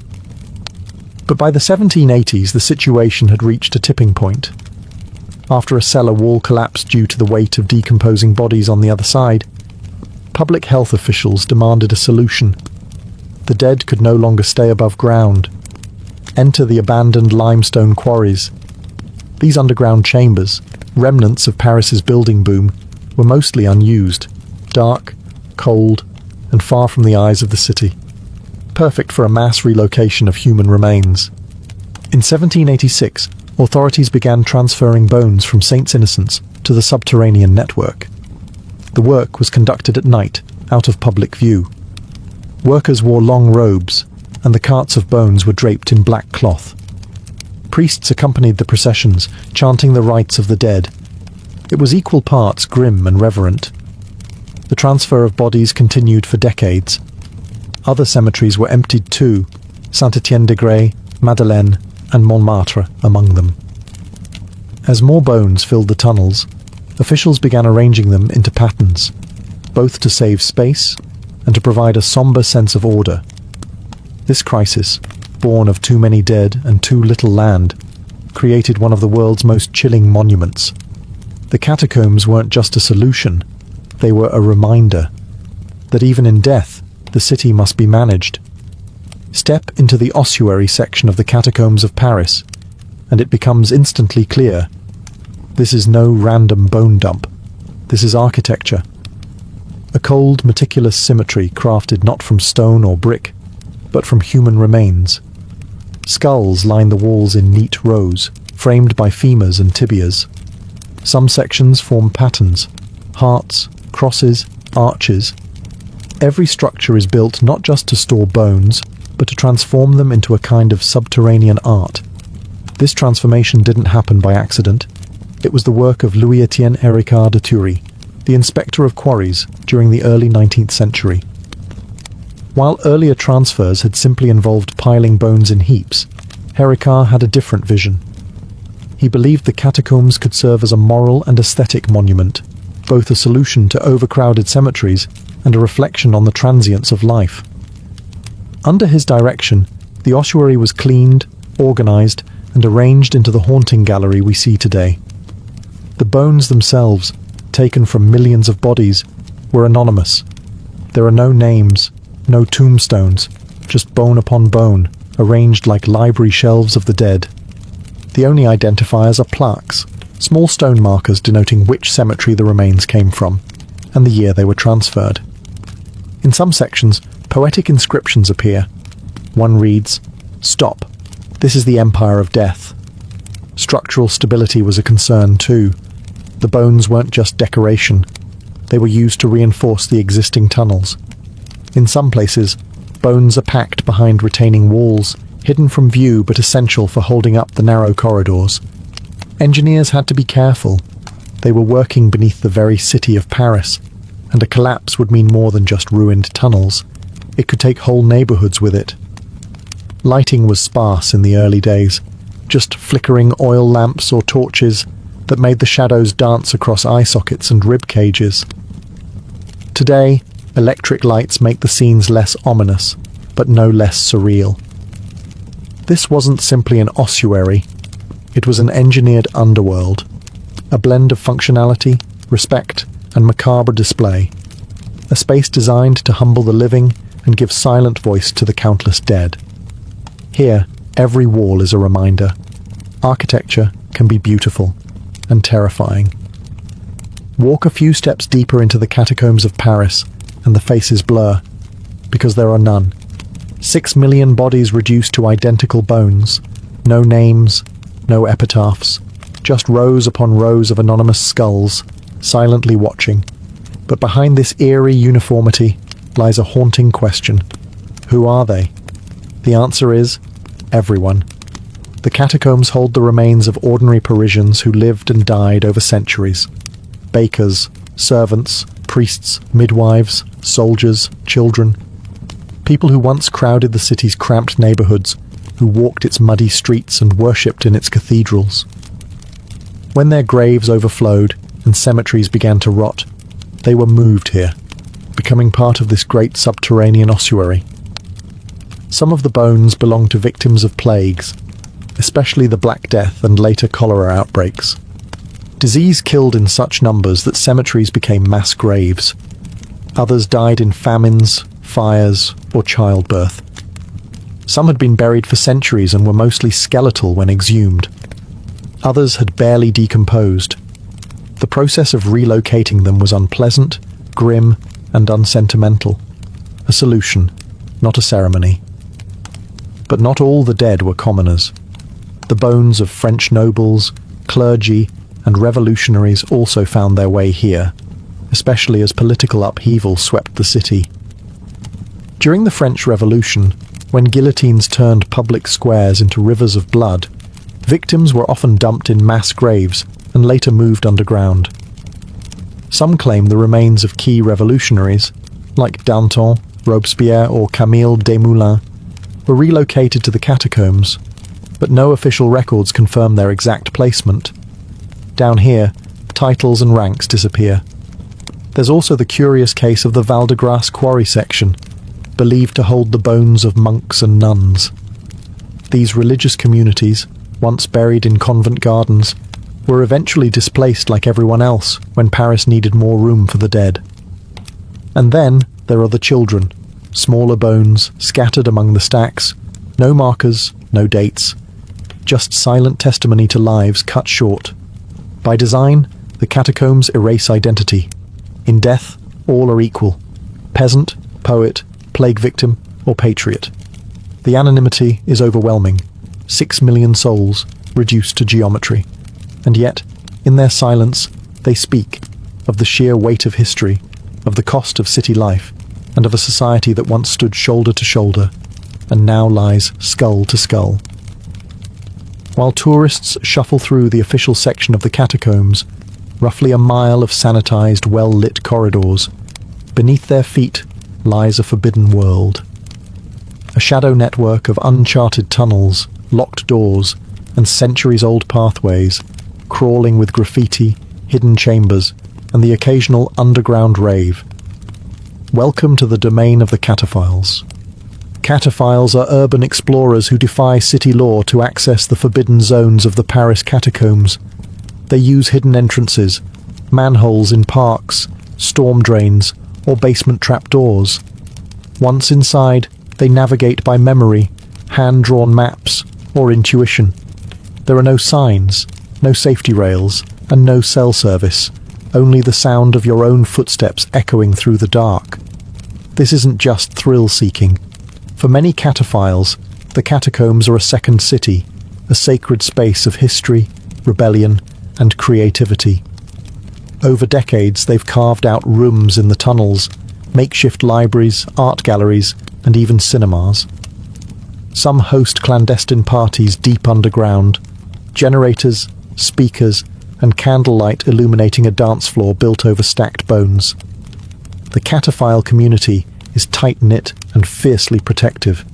But by the 1780s, the situation had reached a tipping point. After a cellar wall collapsed due to the weight of decomposing bodies on the other side, public health officials demanded a solution. The dead could no longer stay above ground. Enter the abandoned limestone quarries. These underground chambers, remnants of Paris's building boom, were mostly unused, dark, cold, and far from the eyes of the city. Perfect for a mass relocation of human remains. In 1786, authorities began transferring bones from Saints Innocents to the subterranean network. The work was conducted at night, out of public view. Workers wore long robes, and the carts of bones were draped in black cloth. Priests accompanied the processions, chanting the rites of the dead. It was equal parts grim and reverent. The transfer of bodies continued for decades. Other cemeteries were emptied too, Saint-Étienne-de-Grès, Madeleine, and Montmartre among them. As more bones filled the tunnels, officials began arranging them into patterns, both to save space and to provide a sombre sense of order. This crisis, born of too many dead and too little land, created one of the world's most chilling monuments. The catacombs weren't just a solution, they were a reminder that even in death, the city must be managed. Step into the ossuary section of the catacombs of Paris, and it becomes instantly clear. This is no random bone dump. This is architecture. A cold, meticulous symmetry crafted not from stone or brick, but from human remains. Skulls line the walls in neat rows, framed by femurs and tibias. Some sections form patterns, hearts, crosses, arches. Every structure is built not just to store bones, but to transform them into a kind of subterranean art. This transformation didn't happen by accident. It was the work of Louis-Étienne Héricard de Thury, the inspector of quarries during the early 19th century. While earlier transfers had simply involved piling bones in heaps, Héricard had a different vision. He believed the catacombs could serve as a moral and aesthetic monument, both a solution to overcrowded cemeteries and a reflection on the transience of life. Under his direction, the ossuary was cleaned, organized, and arranged into the haunting gallery we see today. The bones themselves, taken from millions of bodies, were anonymous. There are no names, no tombstones, just bone upon bone, arranged like library shelves of the dead. The only identifiers are plaques, small stone markers denoting which cemetery the remains came from, and the year they were transferred. In some sections, poetic inscriptions appear. One reads, "Stop. This is the empire of death." Structural stability was a concern too. The bones weren't just decoration. They were used to reinforce the existing tunnels. In some places, bones are packed behind retaining walls, hidden from view but essential for holding up the narrow corridors. Engineers had to be careful. They were working beneath the very city of Paris, and a collapse would mean more than just ruined tunnels. It could take whole neighborhoods with it. Lighting was sparse in the early days, just flickering oil lamps or torches that made the shadows dance across eye sockets and rib cages. Today, electric lights make the scenes less ominous, but no less surreal. This wasn't simply an ossuary, it was an engineered underworld, a blend of functionality, respect, and macabre display, a space designed to humble the living and give silent voice to the countless dead. Here, every wall is a reminder. Architecture can be beautiful and terrifying. Walk a few steps deeper into the catacombs of Paris, and the faces blur, because there are none. 6 million bodies reduced to identical bones, no names, no epitaphs, just rows upon rows of anonymous skulls, silently watching. But behind this eerie uniformity lies a haunting question. Who are they? The answer is everyone. The catacombs hold the remains of ordinary Parisians who lived and died over centuries. Bakers, servants, priests, midwives, soldiers, children. People who once crowded the city's cramped neighborhoods, who walked its muddy streets and worshipped in its cathedrals. When their graves overflowed and cemeteries began to rot, they were moved here, becoming part of this great subterranean ossuary. Some of the bones belong to victims of plagues, especially the Black Death and later cholera outbreaks. Disease killed in such numbers that cemeteries became mass graves. Others died in famines, fires, or childbirth. Some had been buried for centuries and were mostly skeletal when exhumed. Others had barely decomposed. The process of relocating them was unpleasant, grim, and unsentimental. A solution, not a ceremony. But not all the dead were commoners. The bones of French nobles, clergy, and revolutionaries also found their way here, especially as political upheaval swept the city. During the French Revolution, when guillotines turned public squares into rivers of blood, victims were often dumped in mass graves and later moved underground. Some claim the remains of key revolutionaries, like Danton, Robespierre, or Camille Desmoulins, were relocated to the catacombs, but no official records confirm their exact placement. Down here, titles and ranks disappear. There's also the curious case of the Val de Grace quarry section, believed to hold the bones of monks and nuns. These religious communities, once buried in convent gardens, were eventually displaced like everyone else when Paris needed more room for the dead. And then there are the children, smaller bones scattered among the stacks, no markers, no dates, just silent testimony to lives cut short. By design, the catacombs erase identity. In death, all are equal: peasant, poet, plague victim, or patriot. The anonymity is overwhelming. 6 million souls reduced to geometry. And yet, in their silence, they speak of the sheer weight of history, of the cost of city life, and of a society that once stood shoulder to shoulder, and now lies skull to skull. While tourists shuffle through the official section of the catacombs, roughly a mile of sanitized, well-lit corridors, beneath their feet lies a forbidden world. A shadow network of uncharted tunnels, locked doors, and centuries-old pathways, crawling with graffiti, hidden chambers, and the occasional underground rave. Welcome to the domain of the cataphiles. Cataphiles are urban explorers who defy city law to access the forbidden zones of the Paris catacombs. They use hidden entrances, manholes in parks, storm drains, or basement trapdoors. Once inside, they navigate by memory, hand-drawn maps, or intuition. There are no signs, no safety rails, and no cell service, only the sound of your own footsteps echoing through the dark. This isn't just thrill-seeking. For many cataphiles, the catacombs are a second city, a sacred space of history, rebellion, and creativity. Over decades, they've carved out rooms in the tunnels, makeshift libraries, art galleries, and even cinemas. Some host clandestine parties deep underground, generators, speakers, and candlelight illuminating a dance floor built over stacked bones. The cataphile community is tight-knit and fiercely protective.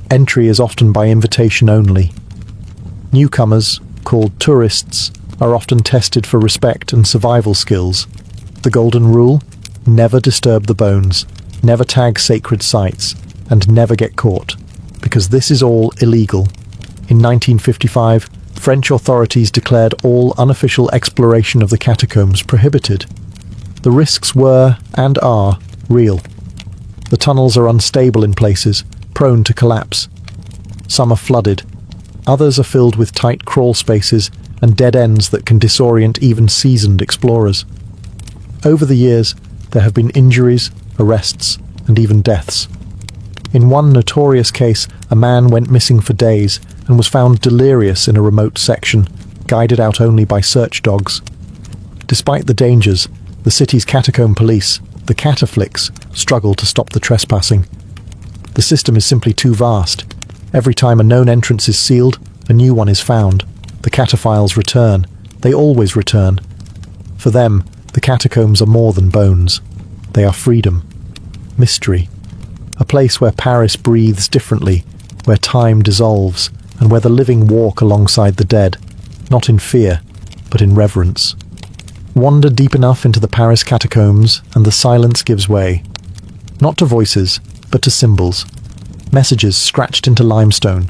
Entry is often by invitation only. Newcomers, called tourists, are often tested for respect and survival skills. The golden rule? Never disturb the bones, never tag sacred sites, and never get caught, because this is all illegal. In 1955, French authorities declared all unofficial exploration of the catacombs prohibited. The risks were, and are, real. The tunnels are unstable in places, prone to collapse. Some are flooded. Others are filled with tight crawl spaces and dead ends that can disorient even seasoned explorers. Over the years, there have been injuries, arrests, and even deaths. In one notorious case, a man went missing for days and was found delirious in a remote section, guided out only by search dogs. Despite the dangers, the city's catacomb police, the cataflicks, struggle to stop the trespassing. The system is simply too vast. Every time a known entrance is sealed, a new one is found. The cataphiles return. They always return. For them, the catacombs are more than bones. They are freedom, mystery, a place where Paris breathes differently, where time dissolves, and where the living walk alongside the dead, not in fear, but in reverence. Wander deep enough into the Paris catacombs, and the silence gives way. Not to voices, but to symbols. Messages scratched into limestone.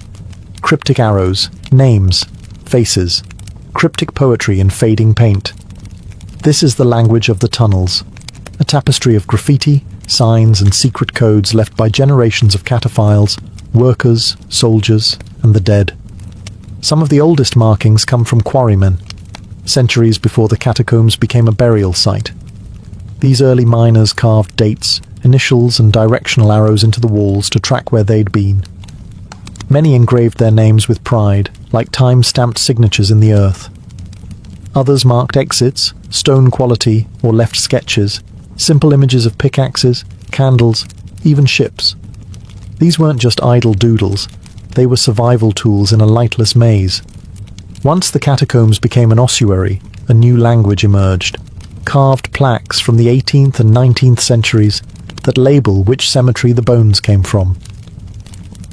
Cryptic arrows, names, faces. Cryptic poetry in fading paint. This is the language of the tunnels. A tapestry of graffiti, signs, and secret codes left by generations of cataphiles, workers, soldiers, and the dead. Some of the oldest markings come from quarrymen, centuries before the catacombs became a burial site. These early miners carved dates, initials, and directional arrows into the walls to track where they'd been. Many engraved their names with pride, like time-stamped signatures in the earth. Others marked exits, stone quality, or left sketches, simple images of pickaxes, candles, even ships. These weren't just idle doodles, they were survival tools in a lightless maze. Once the catacombs became an ossuary, a new language emerged. Carved plaques from the 18th and 19th centuries that label which cemetery the bones came from.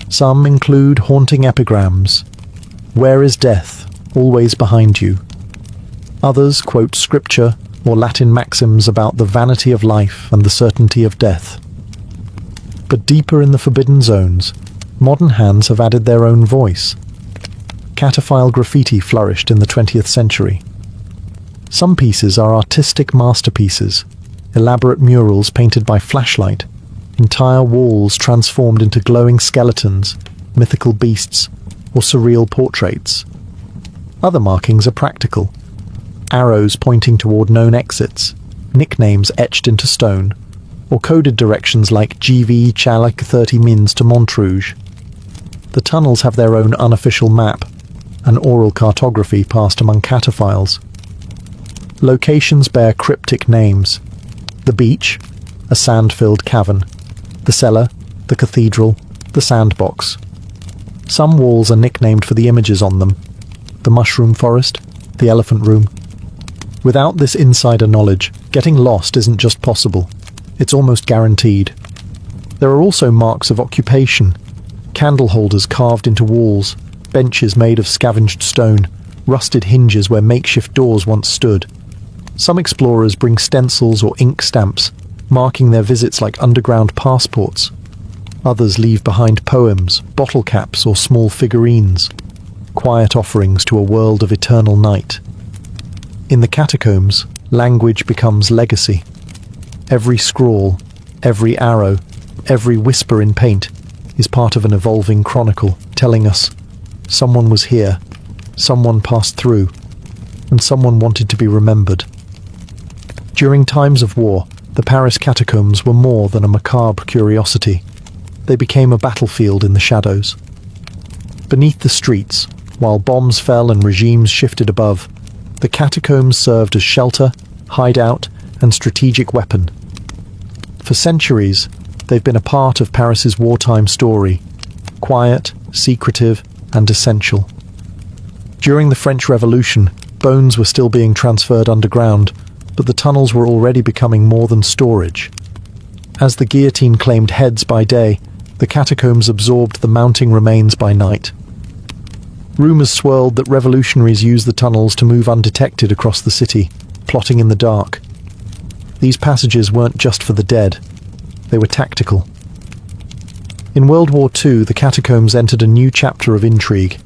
Some include haunting epigrams. Where is death? Always behind you. Others quote scripture or Latin maxims about the vanity of life and the certainty of death. But deeper in the forbidden zones, modern hands have added their own voice. Cataphile graffiti flourished in the 20th century. Some pieces are artistic masterpieces, elaborate murals painted by flashlight, entire walls transformed into glowing skeletons, mythical beasts, or surreal portraits. Other markings are practical. Arrows pointing toward known exits, nicknames etched into stone, or coded directions like GV Chalak 30 Mins to Montrouge. The tunnels have their own unofficial map, an oral cartography passed among cataphiles. Locations bear cryptic names. The beach, a sand-filled cavern. The cellar, the cathedral, the sandbox. Some walls are nicknamed for the images on them. The mushroom forest, the elephant room. Without this insider knowledge, getting lost isn't just possible, it's almost guaranteed. There are also marks of occupation, candle holders carved into walls, benches made of scavenged stone, rusted hinges where makeshift doors once stood. Some explorers bring stencils or ink stamps, marking their visits like underground passports. Others leave behind poems, bottle caps, or small figurines, quiet offerings to a world of eternal night. In the catacombs, language becomes legacy. Every scrawl, every arrow, every whisper in paint is part of an evolving chronicle, telling us someone was here, someone passed through, and someone wanted to be remembered. During times of war, the Paris catacombs were more than a macabre curiosity. They became a battlefield in the shadows. Beneath the streets, while bombs fell and regimes shifted above, the catacombs served as shelter, hideout, and strategic weapon. For centuries, they've been a part of Paris's wartime story, quiet, secretive, and essential. During the French Revolution, bones were still being transferred underground, but the tunnels were already becoming more than storage. As the guillotine claimed heads by day, the catacombs absorbed the mounting remains by night. Rumours swirled that revolutionaries used the tunnels to move undetected across the city, plotting in the dark. These passages weren't just for the dead, they were tactical. In World War II, the catacombs entered a new chapter of intrigue.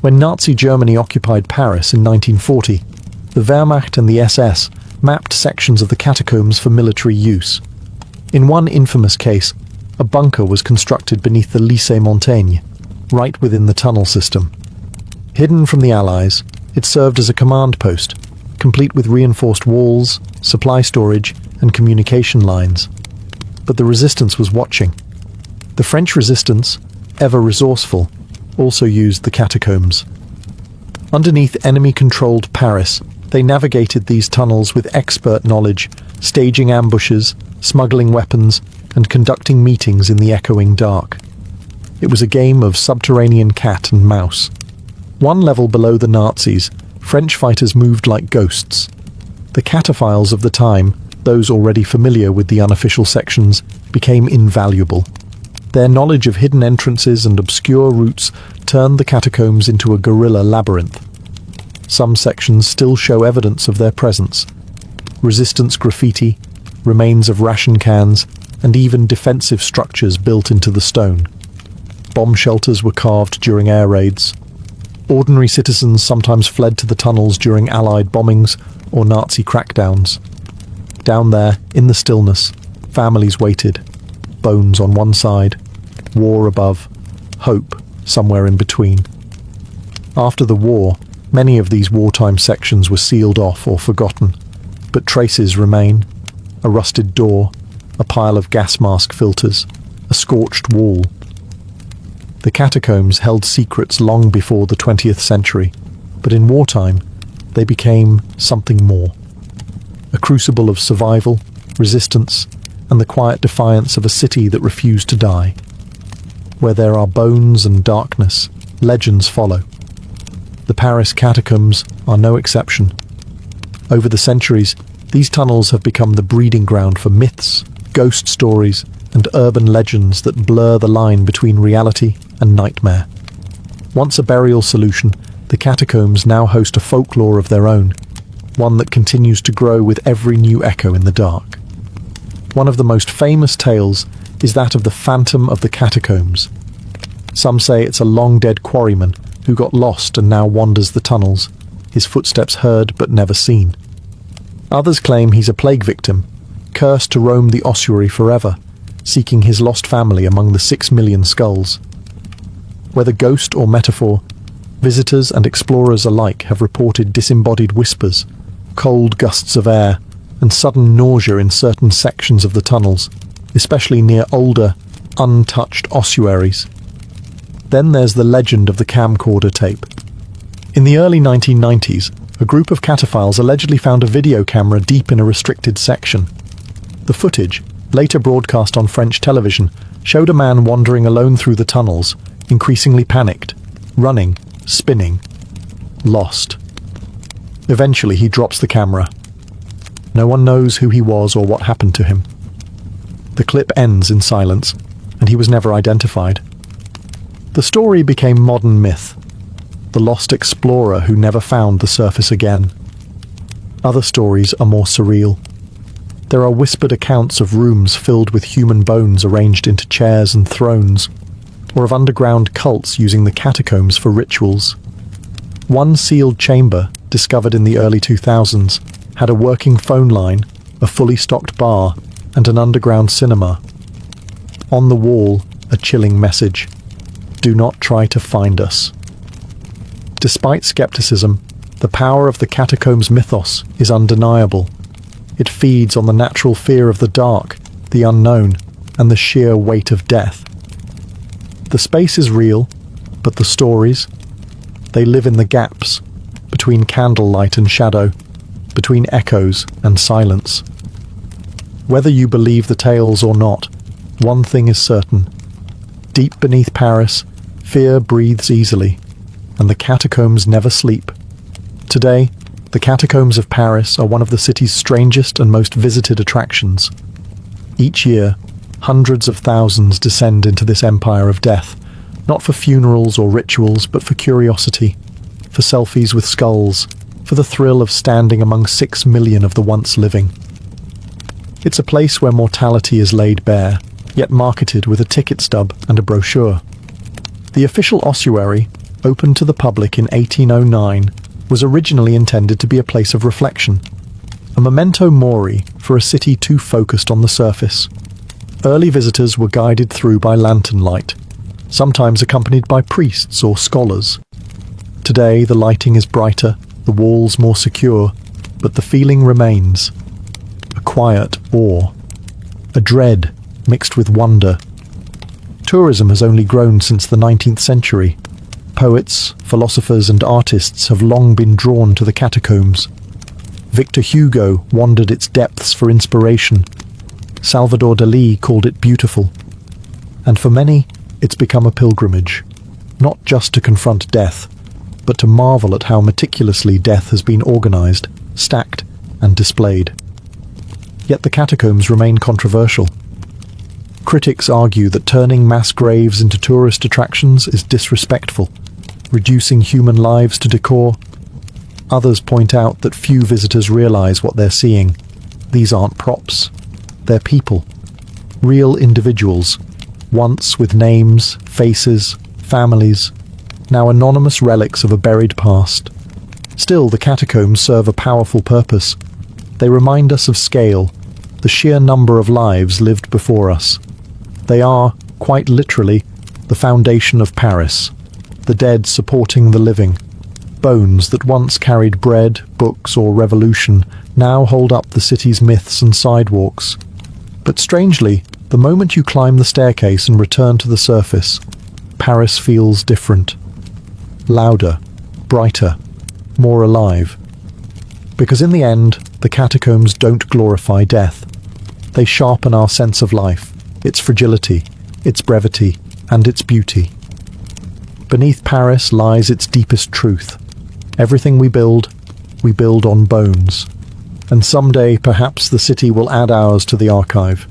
When Nazi Germany occupied Paris in 1940, the Wehrmacht and the SS mapped sections of the catacombs for military use. In one infamous case, a bunker was constructed beneath the Lycée Montaigne, right within the tunnel system. Hidden from the Allies, it served as a command post, complete with reinforced walls, supply storage, and communication lines. But the resistance was watching. The French resistance, ever resourceful, also used the catacombs. Underneath enemy-controlled Paris, they navigated these tunnels with expert knowledge, staging ambushes, smuggling weapons, and conducting meetings in the echoing dark. It was a game of subterranean cat and mouse. One level below the Nazis, French fighters moved like ghosts. The cataphiles of the time, those already familiar with the unofficial sections, became invaluable. Their knowledge of hidden entrances and obscure routes turned the catacombs into a guerrilla labyrinth. Some sections still show evidence of their presence. Resistance graffiti, remains of ration cans, and even defensive structures built into the stone. Bomb shelters were carved during air raids. Ordinary citizens sometimes fled to the tunnels during Allied bombings or Nazi crackdowns. Down there, in the stillness, families waited. Bones on one side, war above, hope somewhere in between. After the war, many of these wartime sections were sealed off or forgotten, but traces remain. A rusted door, a pile of gas mask filters, a scorched wall. The catacombs held secrets long before the 20th century, but in wartime, they became something more. A crucible of survival, resistance, and the quiet defiance of a city that refused to die. Where there are bones and darkness, legends follow. The Paris catacombs are no exception. Over the centuries, these tunnels have become the breeding ground for myths, ghost stories, and urban legends that blur the line between reality and nightmare. Once a burial solution, the catacombs now host a folklore of their own, one that continues to grow with every new echo in the dark. One of the most famous tales is that of the Phantom of the Catacombs. Some say it's a long-dead quarryman who got lost and now wanders the tunnels, his footsteps heard but never seen. Others claim he's a plague victim, cursed to roam the ossuary forever, seeking his lost family among the 6 million skulls. Whether ghost or metaphor, visitors and explorers alike have reported disembodied whispers, cold gusts of air, and sudden nausea in certain sections of the tunnels, especially near older, untouched ossuaries. Then there's the legend of the camcorder tape. In the early 1990s, a group of cataphiles allegedly found a video camera deep in a restricted section. The footage, later broadcast on French television, showed a man wandering alone through the tunnels, increasingly panicked, running, spinning, lost. Eventually he drops the camera. No one knows who he was or what happened to him. The clip ends in silence, and he was never identified. The story became modern myth, the lost explorer who never found the surface again. Other stories are more surreal. There are whispered accounts of rooms filled with human bones arranged into chairs and thrones, or of underground cults using the catacombs for rituals. One sealed chamber, discovered in the early 2000s, had a working phone line, a fully stocked bar, and an underground cinema. On the wall, a chilling message: "Do not try to find us." Despite skepticism, the power of the catacombs mythos is undeniable. It feeds on the natural fear of the dark, the unknown, and the sheer weight of death. The space is real, but the stories, they live in the gaps, between candlelight and shadow, between echoes and silence. Whether you believe the tales or not, one thing is certain. Deep beneath Paris, fear breathes easily, and the catacombs never sleep. Today, the catacombs of Paris are one of the city's strangest and most visited attractions. Each year, hundreds of thousands descend into this empire of death, not for funerals or rituals, but for curiosity, for selfies with skulls, for the thrill of standing among 6 million of the once living. It's a place where mortality is laid bare, yet marketed with a ticket stub and a brochure. The official ossuary, opened to the public in 1809, was originally intended to be a place of reflection, a memento mori for a city too focused on the surface. Early visitors were guided through by lantern light, sometimes accompanied by priests or scholars. Today, the lighting is brighter, the walls more secure, but the feeling remains. A quiet awe, a dread mixed with wonder. Tourism has only grown since the 19th century. Poets, philosophers, and artists have long been drawn to the catacombs. Victor Hugo wandered its depths for inspiration. Salvador Dalí called it beautiful. And for many, it's become a pilgrimage, not just to confront death, but to marvel at how meticulously death has been organized, stacked, and displayed. Yet the catacombs remain controversial. Critics argue that turning mass graves into tourist attractions is disrespectful, reducing human lives to decor. Others point out that few visitors realize what they're seeing. These aren't props. They're people. Real individuals, once with names, faces, families, now anonymous relics of a buried past. Still, the catacombs serve a powerful purpose. They remind us of scale, the sheer number of lives lived before us. They are, quite literally, the foundation of Paris, the dead supporting the living. Bones that once carried bread, books, or revolution now hold up the city's myths and sidewalks. But strangely, the moment you climb the staircase and return to the surface, Paris feels different. Louder, brighter, more alive. Because in the end, the catacombs don't glorify death. They sharpen our sense of life, its fragility, its brevity, and its beauty. Beneath Paris lies its deepest truth. Everything we build on bones. And someday, perhaps the city will add ours to the archive.